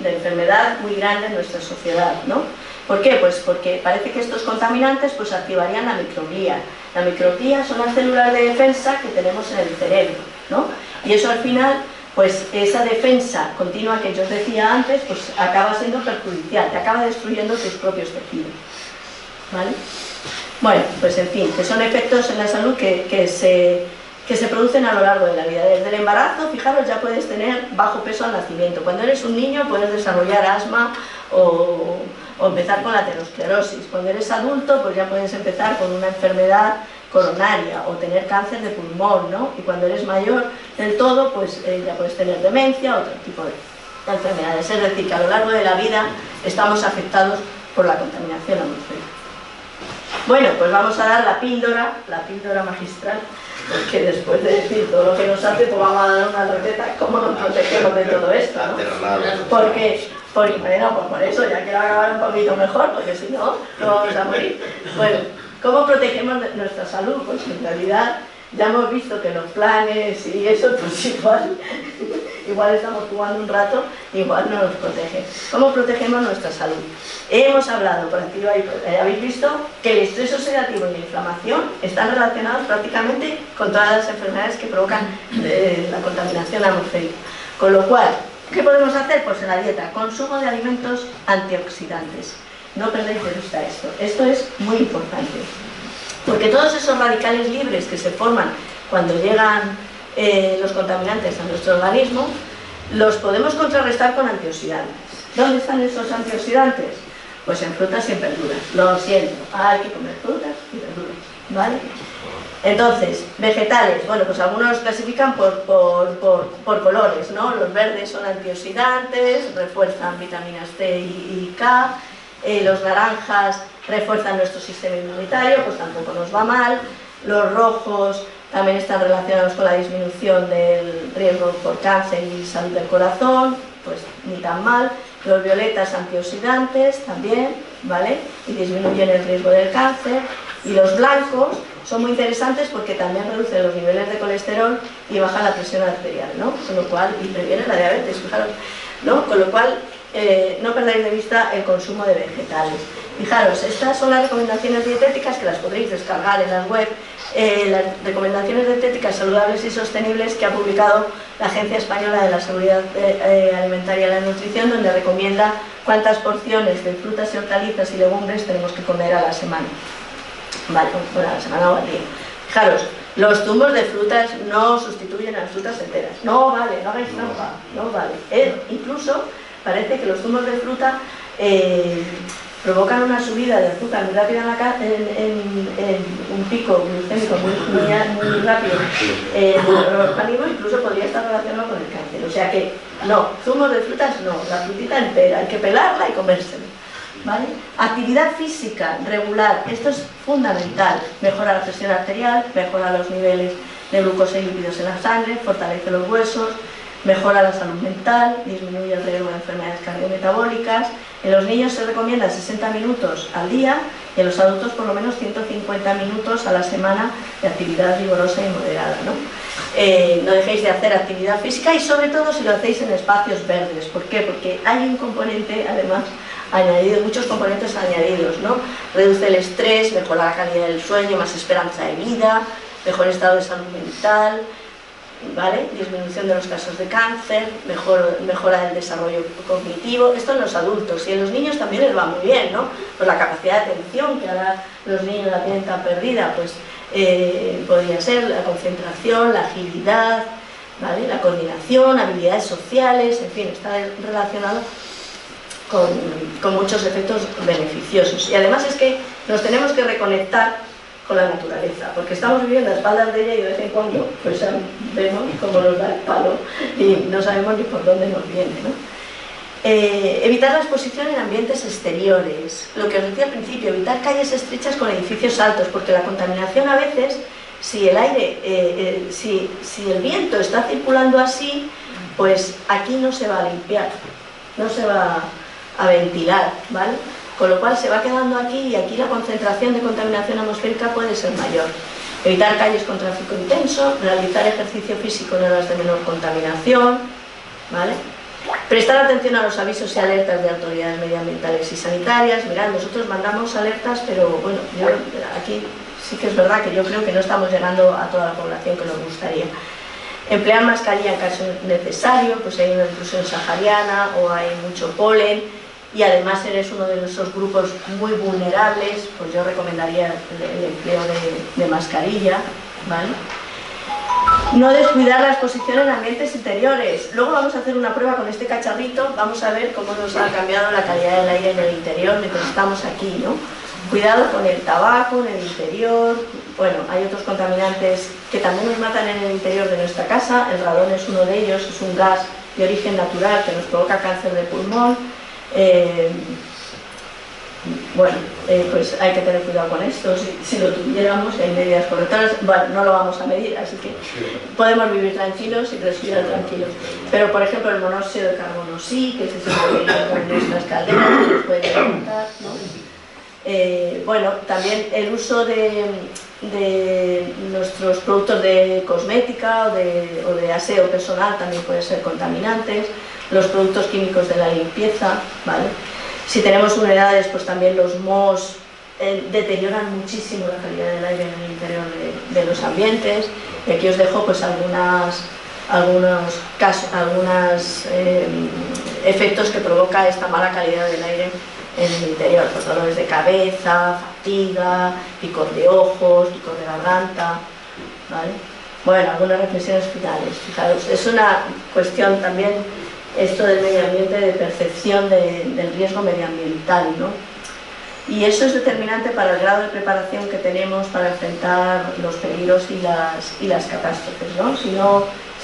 enfermedad muy grande en nuestra sociedad, ¿no? ¿Por qué? Pues porque parece que estos contaminantes pues activarían la microglía. La microglía son las células de defensa que tenemos en el cerebro, ¿no? Y eso al final, pues esa defensa continua que yo os decía antes, pues acaba siendo perjudicial, te acaba destruyendo tus propios tejidos, ¿vale? Bueno, pues en fin, que son efectos en la salud que que se producen a lo largo de la vida. Desde el embarazo, fijaros, ya puedes tener bajo peso al nacimiento. Cuando eres un niño puedes desarrollar asma o empezar con la aterosclerosis. Cuando eres adulto, pues ya puedes empezar con una enfermedad coronaria o tener cáncer de pulmón, ¿no? Y cuando eres mayor del todo, pues ya puedes tener demencia, otro tipo de enfermedades. Es decir, que a lo largo de la vida estamos afectados por la contaminación atmosférica. Bueno, pues vamos a dar la píldora magistral, porque después de decir todo lo que nos hace, pues vamos a dar una receta de cómo nos protegemos de todo esto, ¿no? Porque, bueno, pues por eso ya quiero acabar un poquito mejor, porque si no, no vamos a morir. Bueno, ¿cómo protegemos nuestra salud? Pues en realidad ya hemos visto que los planes y eso, pues igual estamos jugando un rato, igual no nos protege. ¿Cómo protegemos nuestra salud? Hemos hablado por activa y habéis visto que el estrés oxidativo y la inflamación están relacionados prácticamente con todas las enfermedades que provocan la contaminación atmosférica. Con lo cual, ¿qué podemos hacer? Pues en la dieta, consumo de alimentos antioxidantes. No perdáis de vista esto. Esto es muy importante. Porque todos esos radicales libres que se forman cuando llegan los contaminantes a nuestro organismo, los podemos contrarrestar con antioxidantes. ¿Dónde están esos antioxidantes? Pues en frutas y en verduras. Lo siento, hay que comer frutas y verduras, ¿vale? Entonces, vegetales, bueno, pues algunos clasifican por colores, ¿no? Los verdes son antioxidantes, refuerzan vitaminas C y K, los naranjas refuerzan nuestro sistema inmunitario, pues tampoco nos va mal, los rojos también están relacionados con la disminución del riesgo por cáncer y salud del corazón, pues ni tan mal. Los violetas antioxidantes también, ¿vale? Y disminuyen el riesgo del cáncer. Y los blancos son muy interesantes porque también reducen los niveles de colesterol y bajan la presión arterial, ¿no? Con lo cual, y previenen la diabetes, fijaros, ¿no? Con lo cual, no perdáis de vista el consumo de vegetales. Fijaros, estas son las recomendaciones dietéticas que las podréis descargar en la web. Las recomendaciones dietéticas saludables y sostenibles que ha publicado la Agencia Española de la Seguridad Alimentaria y la Nutrición, donde recomienda cuántas porciones de frutas y hortalizas y legumbres tenemos que comer a la semana. Vale, bueno, a la semana o al día. Fijaros, los zumos de frutas no sustituyen a las frutas enteras. No vale, no hagáis trampa, no vale. Incluso parece que los zumos de fruta provocan una subida de azúcar muy rápida en un pico glucémico muy rápido en el organismo, incluso podría estar relacionado con el cáncer. O sea que no, zumos de frutas no, la frutita entera, hay que pelarla y comérsela, ¿vale? Actividad física regular, esto es fundamental, mejora la presión arterial, mejora los niveles de glucosa y lípidos en la sangre, fortalece los huesos, mejora la salud mental, disminuye el riesgo de enfermedades cardiometabólicas. En los niños se recomienda 60 minutos al día y en los adultos por lo menos 150 minutos a la semana de actividad rigurosa y moderada, ¿no? No dejéis de hacer actividad física y sobre todo si lo hacéis en espacios verdes. ¿Por qué? Porque hay un componente, además, añadido, muchos componentes añadidos, ¿no? Reduce el estrés, mejora la calidad del sueño, más esperanza de vida, mejor estado de salud mental, ¿vale? Disminución de los casos de cáncer, mejora del desarrollo cognitivo, esto en los adultos, y en los niños también les va muy bien, ¿no? Pues la capacidad de atención, que ahora los niños la tienen tan perdida, pues podría ser la concentración, la agilidad, ¿vale? La coordinación, habilidades sociales, en fin, está relacionado con muchos efectos beneficiosos. Y además es que nos tenemos que reconectar con la naturaleza, porque estamos viviendo a espaldas de ella y de vez en cuando pues vemos cómo nos da el palo y no sabemos ni por dónde nos viene, ¿no? Evitar la exposición en ambientes exteriores, lo que os decía al principio, evitar calles estrechas con edificios altos, porque la contaminación a veces, si el aire, si el viento está circulando así, pues aquí no se va a limpiar, no se va a ventilar, ¿vale? Con lo cual se va quedando aquí y aquí la concentración de contaminación atmosférica puede ser mayor. Evitar calles con tráfico intenso, realizar ejercicio físico en horas de menor contaminación, ¿vale? Prestar atención a los avisos y alertas de autoridades medioambientales y sanitarias. Mirad, nosotros mandamos alertas, pero bueno, yo aquí sí que es verdad que yo creo que no estamos llegando a toda la población que nos gustaría. Emplear mascarilla en caso necesario, pues hay una intrusión sahariana o hay mucho polen, y además eres uno de esos grupos muy vulnerables, pues yo recomendaría el empleo de mascarilla, ¿vale? No descuidar la exposición en ambientes interiores. Luego vamos a hacer una prueba con este cacharrito, vamos a ver cómo nos ha cambiado la calidad del aire en el interior mientras estamos aquí, ¿no? Cuidado con el tabaco en el interior. Bueno, hay otros contaminantes que también nos matan en el interior de nuestra casa. El radón es uno de ellos, es un gas de origen natural que nos provoca cáncer de pulmón. Pues hay que tener cuidado con esto. Si lo tuviéramos, hay medidas correctoras. Bueno, no lo vamos a medir, así que podemos vivir tranquilos y respirar tranquilos. Pero, por ejemplo, el monóxido de carbono sí, que se puede en nuestras calderas, que nos puede levantar, ¿no? Bueno, también el uso de nuestros productos de cosmética o de aseo personal también pueden ser contaminantes, los productos químicos de la limpieza, ¿vale? Si tenemos humedades, pues también los mohos deterioran muchísimo la calidad del aire en el interior de los ambientes. Y aquí os dejo pues algunos efectos que provoca esta mala calidad del aire en el interior, pues dolores de cabeza, fatiga, picor de ojos, picor de garganta, ¿vale? Bueno, algunas reflexiones finales. Fijaros, es una cuestión también esto del medio ambiente, de percepción del riesgo medioambiental, ¿no? Y eso es determinante para el grado de preparación que tenemos para enfrentar los peligros y las catástrofes, ¿no? Si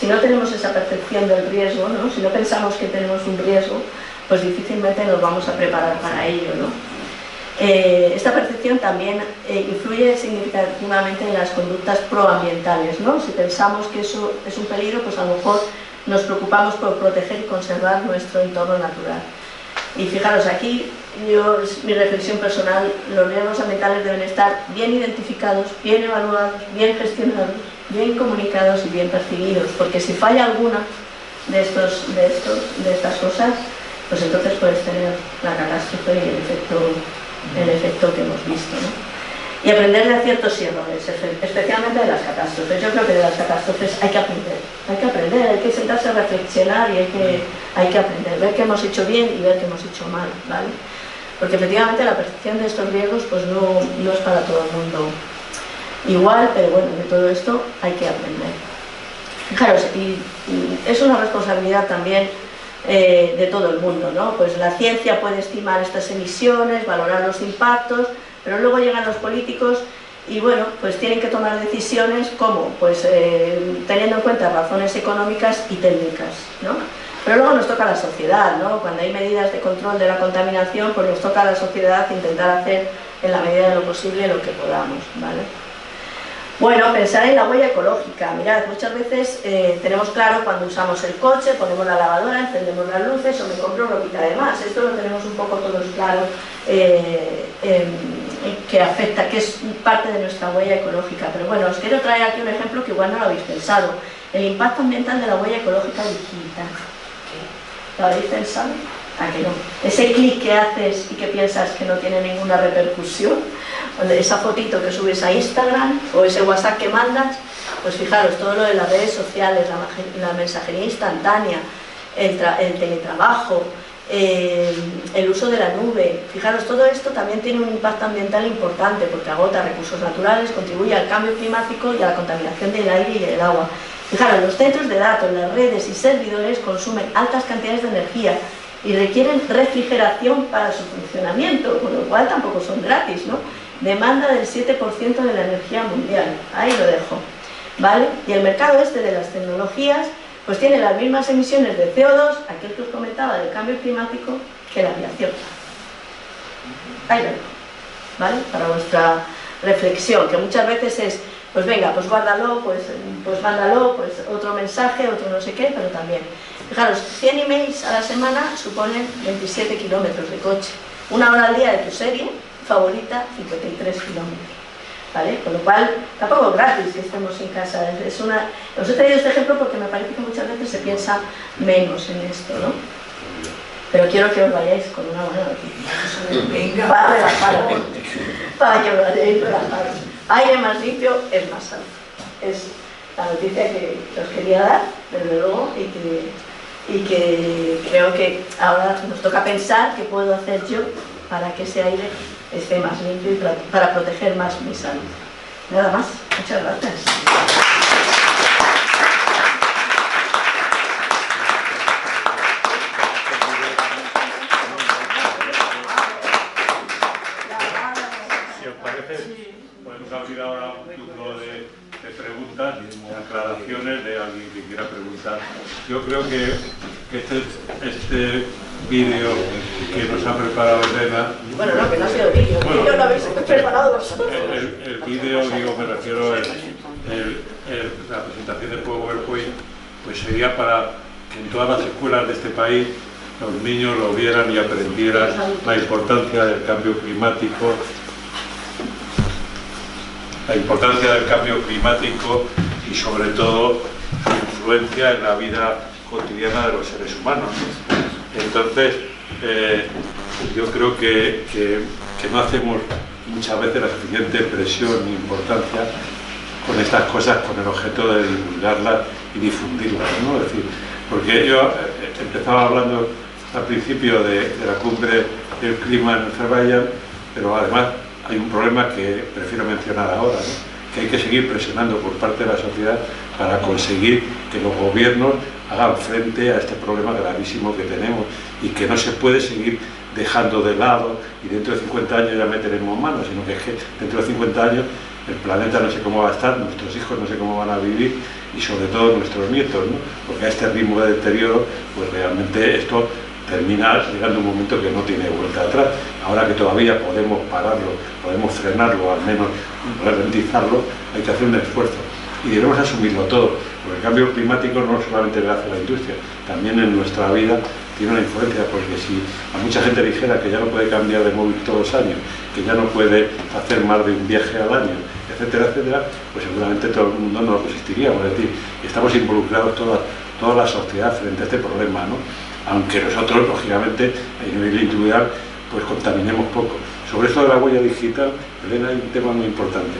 no tenemos esa percepción del riesgo, ¿no? Si no pensamos que tenemos un riesgo, pues difícilmente nos vamos a preparar para ello, ¿no? Esta percepción también influye significativamente en las conductas proambientales, ¿no? Si pensamos que eso es un peligro, pues a lo mejor nos preocupamos por proteger y conservar nuestro entorno natural. Y fijaros, aquí mi reflexión personal, los riesgos ambientales deben estar bien identificados, bien evaluados, bien gestionados, bien comunicados y bien percibidos, porque si falla alguna de estas cosas, pues entonces puedes tener la catástrofe y el efecto que hemos visto, ¿no? Y aprender de aciertos y errores, especialmente de las catástrofes. Yo creo que de las catástrofes hay que aprender, hay que sentarse a reflexionar y hay que aprender, ver qué hemos hecho bien y ver qué hemos hecho mal, ¿vale? Porque efectivamente la percepción de estos riesgos pues no es para todo el mundo igual, pero bueno, de todo esto hay que aprender. Fijaros, y es una responsabilidad también de todo el mundo, ¿no? Pues la ciencia puede estimar estas emisiones, valorar los impactos, pero luego llegan los políticos y bueno, pues tienen que tomar decisiones como, pues teniendo en cuenta razones económicas y técnicas, ¿no? Pero luego nos toca a la sociedad, ¿no? Cuando hay medidas de control de la contaminación, pues nos toca a la sociedad intentar hacer en la medida de lo posible lo que podamos, ¿vale? Bueno, pensar en la huella ecológica. Mirad, muchas veces tenemos claro cuando usamos el coche, ponemos la lavadora, encendemos las luces o me compro ropita de más. Esto lo tenemos un poco todos claro, que afecta, que es parte de nuestra huella ecológica. Pero bueno, os quiero traer aquí un ejemplo que igual no lo habéis pensado. El impacto ambiental de la huella ecológica digital. ¿Lo habéis pensado? ¿A que no? Ese clic que haces y que piensas que no tiene ninguna repercusión, esa fotito que subes a Instagram o ese WhatsApp que mandas, pues fijaros, todo lo de las redes sociales, la mensajería instantánea, el teletrabajo, el uso de la nube, fijaros, todo esto también tiene un impacto ambiental importante porque agota recursos naturales, contribuye al cambio climático y a la contaminación del aire y del agua. Fijaros, los centros de datos, las redes y servidores consumen altas cantidades de energía y requieren refrigeración para su funcionamiento, con lo cual tampoco son gratis, ¿no? Demanda del 7% de la energía mundial, ahí lo dejo, ¿vale? Y el mercado este de las tecnologías pues tiene las mismas emisiones de CO2, aquel que os comentaba del cambio climático, que la aviación. Ahí lo dejo, ¿vale? Para vuestra reflexión, que muchas veces es, pues venga, pues guárdalo, pues mándalo, pues otro mensaje, otro no sé qué, pero también. Fijaros, 100 emails a la semana suponen 27 kilómetros de coche. 1 hora al día de tu serie favorita, 53 kilómetros. ¿Vale? Con lo cual, tampoco es gratis que estemos en casa. Os he traído este ejemplo porque me parece que muchas veces se piensa menos en esto, ¿no? Pero quiero que os vayáis con una buena noticia. Venga. Para relajaros. Para que os vayáis relajados. Aire más limpio es más sano. Es la noticia que os quería dar, desde luego, y que creo que ahora nos toca pensar qué puedo hacer yo para que ese aire esté más limpio y para proteger más mi salud. Nada más. Muchas gracias. parece, podemos abrir ahora un turno de preguntas, de aclaraciones de alguien que quiera preguntar. Yo creo que este vídeo que nos ha preparado Elena... Bueno, no, que no ha sido vídeo, bueno, lo habéis preparado vosotros. El vídeo, digo, me refiero a la presentación de PowerPoint, pues sería para que en todas las escuelas de este país los niños lo vieran y aprendieran la importancia del cambio climático, y sobre todo su influencia en la vida cotidiana de los seres humanos, ¿no? Entonces, yo creo que no hacemos muchas veces la suficiente presión ni importancia con estas cosas con el objeto de divulgarlas y difundirlas, ¿no? Es decir, porque yo empezaba hablando al principio de la cumbre del clima en Azerbaiyán, pero además hay un problema que prefiero mencionar ahora, ¿no? Que hay que seguir presionando por parte de la sociedad para conseguir que los gobiernos hagan frente a este problema gravísimo que tenemos y que no se puede seguir dejando de lado y dentro de 50 años ya meteremos manos, sino que es que dentro de 50 años el planeta no sé cómo va a estar, nuestros hijos no sé cómo van a vivir y sobre todo nuestros nietos, ¿no? Porque a este ritmo de deterioro, pues realmente esto termina llegando un momento que no tiene vuelta atrás. Ahora que todavía podemos pararlo, podemos frenarlo, al menos ralentizarlo, hay que hacer un esfuerzo. Y debemos asumirlo todo, porque el cambio climático no solamente le hace a la industria, también en nuestra vida tiene una influencia, porque si a mucha gente dijera que ya no puede cambiar de móvil todos los años, que ya no puede hacer más de un viaje al año, etcétera, etcétera, pues seguramente todo el mundo no lo resistiríamos. Es decir, estamos involucrados toda la sociedad frente a este problema, ¿no? Aunque nosotros, lógicamente, a nivel individual, pues contaminemos poco. Sobre esto de la huella digital, Elena, hay un tema muy importante.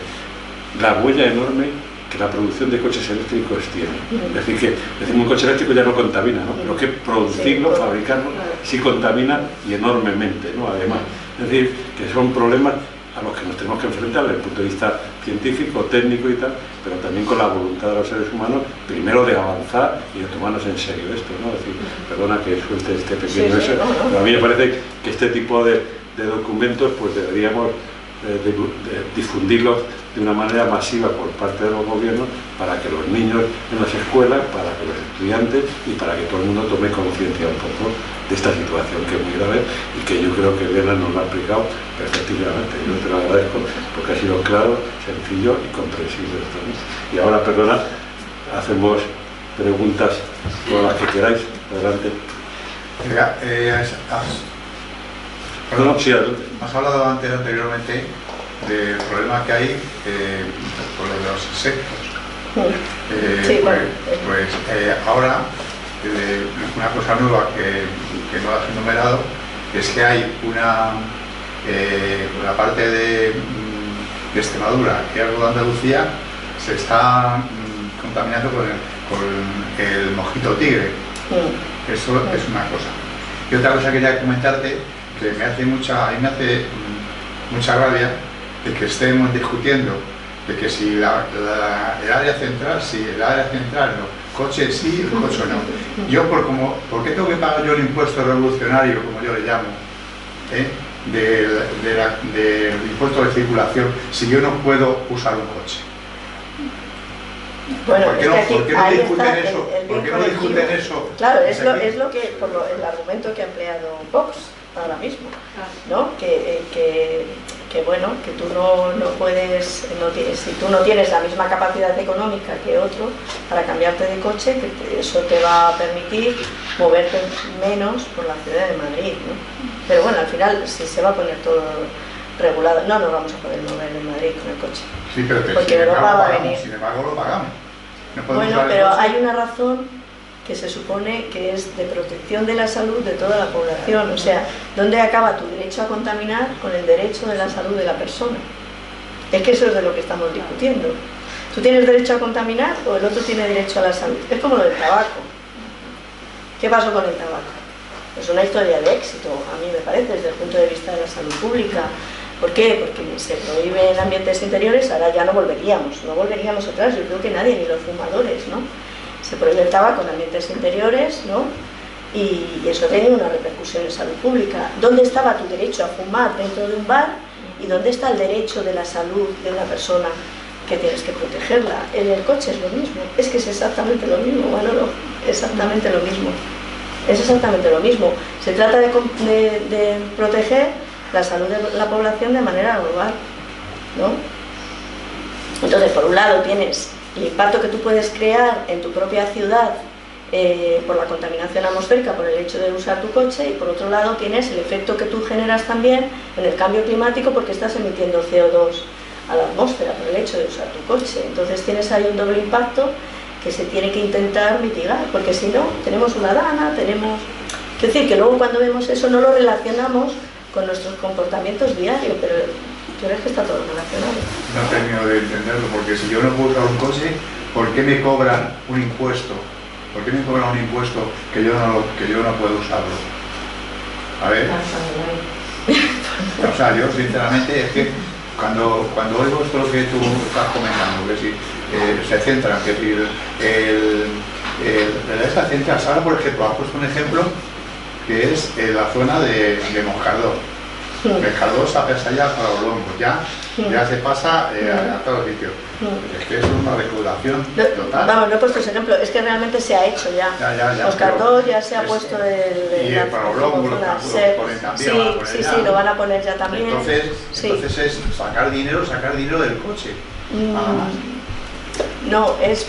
La huella enorme que la producción de coches eléctricos tiene. Es decir, que un coche eléctrico ya no contamina, ¿no? Pero que producirlo, fabricarlo, sí contamina y enormemente, ¿no? Además, es decir, que son problemas a los que nos tenemos que enfrentar desde el punto de vista científico, técnico y tal, pero también con la voluntad de los seres humanos, primero de avanzar y de tomarnos en serio esto, ¿no? Es decir, perdona que suelte este pequeño eso, pero a mí me parece que este tipo de documentos pues deberíamos de difundirlos de una manera masiva por parte de los gobiernos para que los niños en las escuelas, para que los estudiantes y para que todo el mundo tome conciencia un poco de esta situación que es muy grave y que yo creo que Elena nos lo ha explicado perfectamente. Yo te lo agradezco porque ha sido claro, sencillo y comprensible esto, ¿no? Y ahora, perdona, hacemos preguntas todas las que queráis. Adelante. Mira, Sí, adelante. has hablado anteriormente del problema que hay con lo de los insectos. Sí, bueno. Ahora, una cosa nueva que no has enumerado es que hay la parte de Extremadura y algo de Andalucía se está contaminando con el mosquito tigre. Eso es una cosa. Y otra cosa que quería comentarte, que me hace mucha rabia de que estemos discutiendo de que si el área central, los coches sí, el coche no. Yo, ¿por qué tengo que pagar yo el impuesto revolucionario, como yo le llamo, del impuesto de circulación, si yo no puedo usar un coche? Bueno, ¿Por qué no discuten eso? Claro, es lo que, el argumento que ha empleado Vox ahora mismo, ¿no? Que bueno, que tú no puedes, si tú no tienes la misma capacidad económica que otro para cambiarte de coche, que eso te va a permitir moverte menos por la ciudad de Madrid, ¿no? Pero bueno, al final, si se va a poner todo regulado, no nos vamos a poder mover en Madrid con el coche. Sí, pero porque Europa va a venir. Sin embargo, lo pagamos. Bueno, pero hay una razón que se supone que es de protección de la salud de toda la población. O sea, ¿dónde acaba tu derecho a contaminar con el derecho de la salud de la persona? Es que eso es de lo que estamos discutiendo. ¿Tú tienes derecho a contaminar o el otro tiene derecho a la salud? Es como lo del tabaco. ¿Qué pasó con el tabaco? Es una historia de éxito, a mí me parece, desde el punto de vista de la salud pública. ¿Por qué? Porque se prohíbe en ambientes interiores, ahora ya no volveríamos atrás, yo creo que nadie, ni los fumadores, ¿no? Se prohíbe el tabaco en ambientes interiores, ¿no? Y eso tiene una repercusión en salud pública. ¿Dónde estaba tu derecho a fumar dentro de un bar ¿Y dónde está el derecho de la salud de una persona que tienes que protegerla? En el coche es lo mismo, es que es exactamente lo mismo, Manolo, exactamente lo mismo. Es exactamente lo mismo. Se trata de proteger la salud de la población de manera global, ¿no? Entonces, por un lado tienes el impacto que tú puedes crear en tu propia ciudad por la contaminación atmosférica, por el hecho de usar tu coche, y por otro lado tienes el efecto que tú generas también en el cambio climático porque estás emitiendo CO2 a la atmósfera por el hecho de usar tu coche. Entonces tienes ahí un doble impacto que se tiene que intentar mitigar, porque si no, tenemos una dana, tenemos... Es decir, que luego cuando vemos eso no lo relacionamos con nuestros comportamientos diarios, pero yo creo que está todo relacionado. No termino de entenderlo, porque si yo no puedo usar un coche, ¿por qué me cobran un impuesto? ¿Por qué me cobran un impuesto que yo no puedo usarlo? A ver. O sea, yo sinceramente es que cuando oigo esto lo que tú estás comentando, que si se centran, que si esta central, ahora por ejemplo, has puesto un ejemplo que es la zona de Moscardó. Moscardó se pasa ya para los lombos, ya se pasa a todos los sitios. Es que es una recaudación total. Vamos, no he puesto ese ejemplo, es que realmente se ha hecho ya. Moscardó ya se ha puesto y para los lombos lo ponen también. Sí, lo van a poner ya también. Entonces es sacar dinero del coche. No, es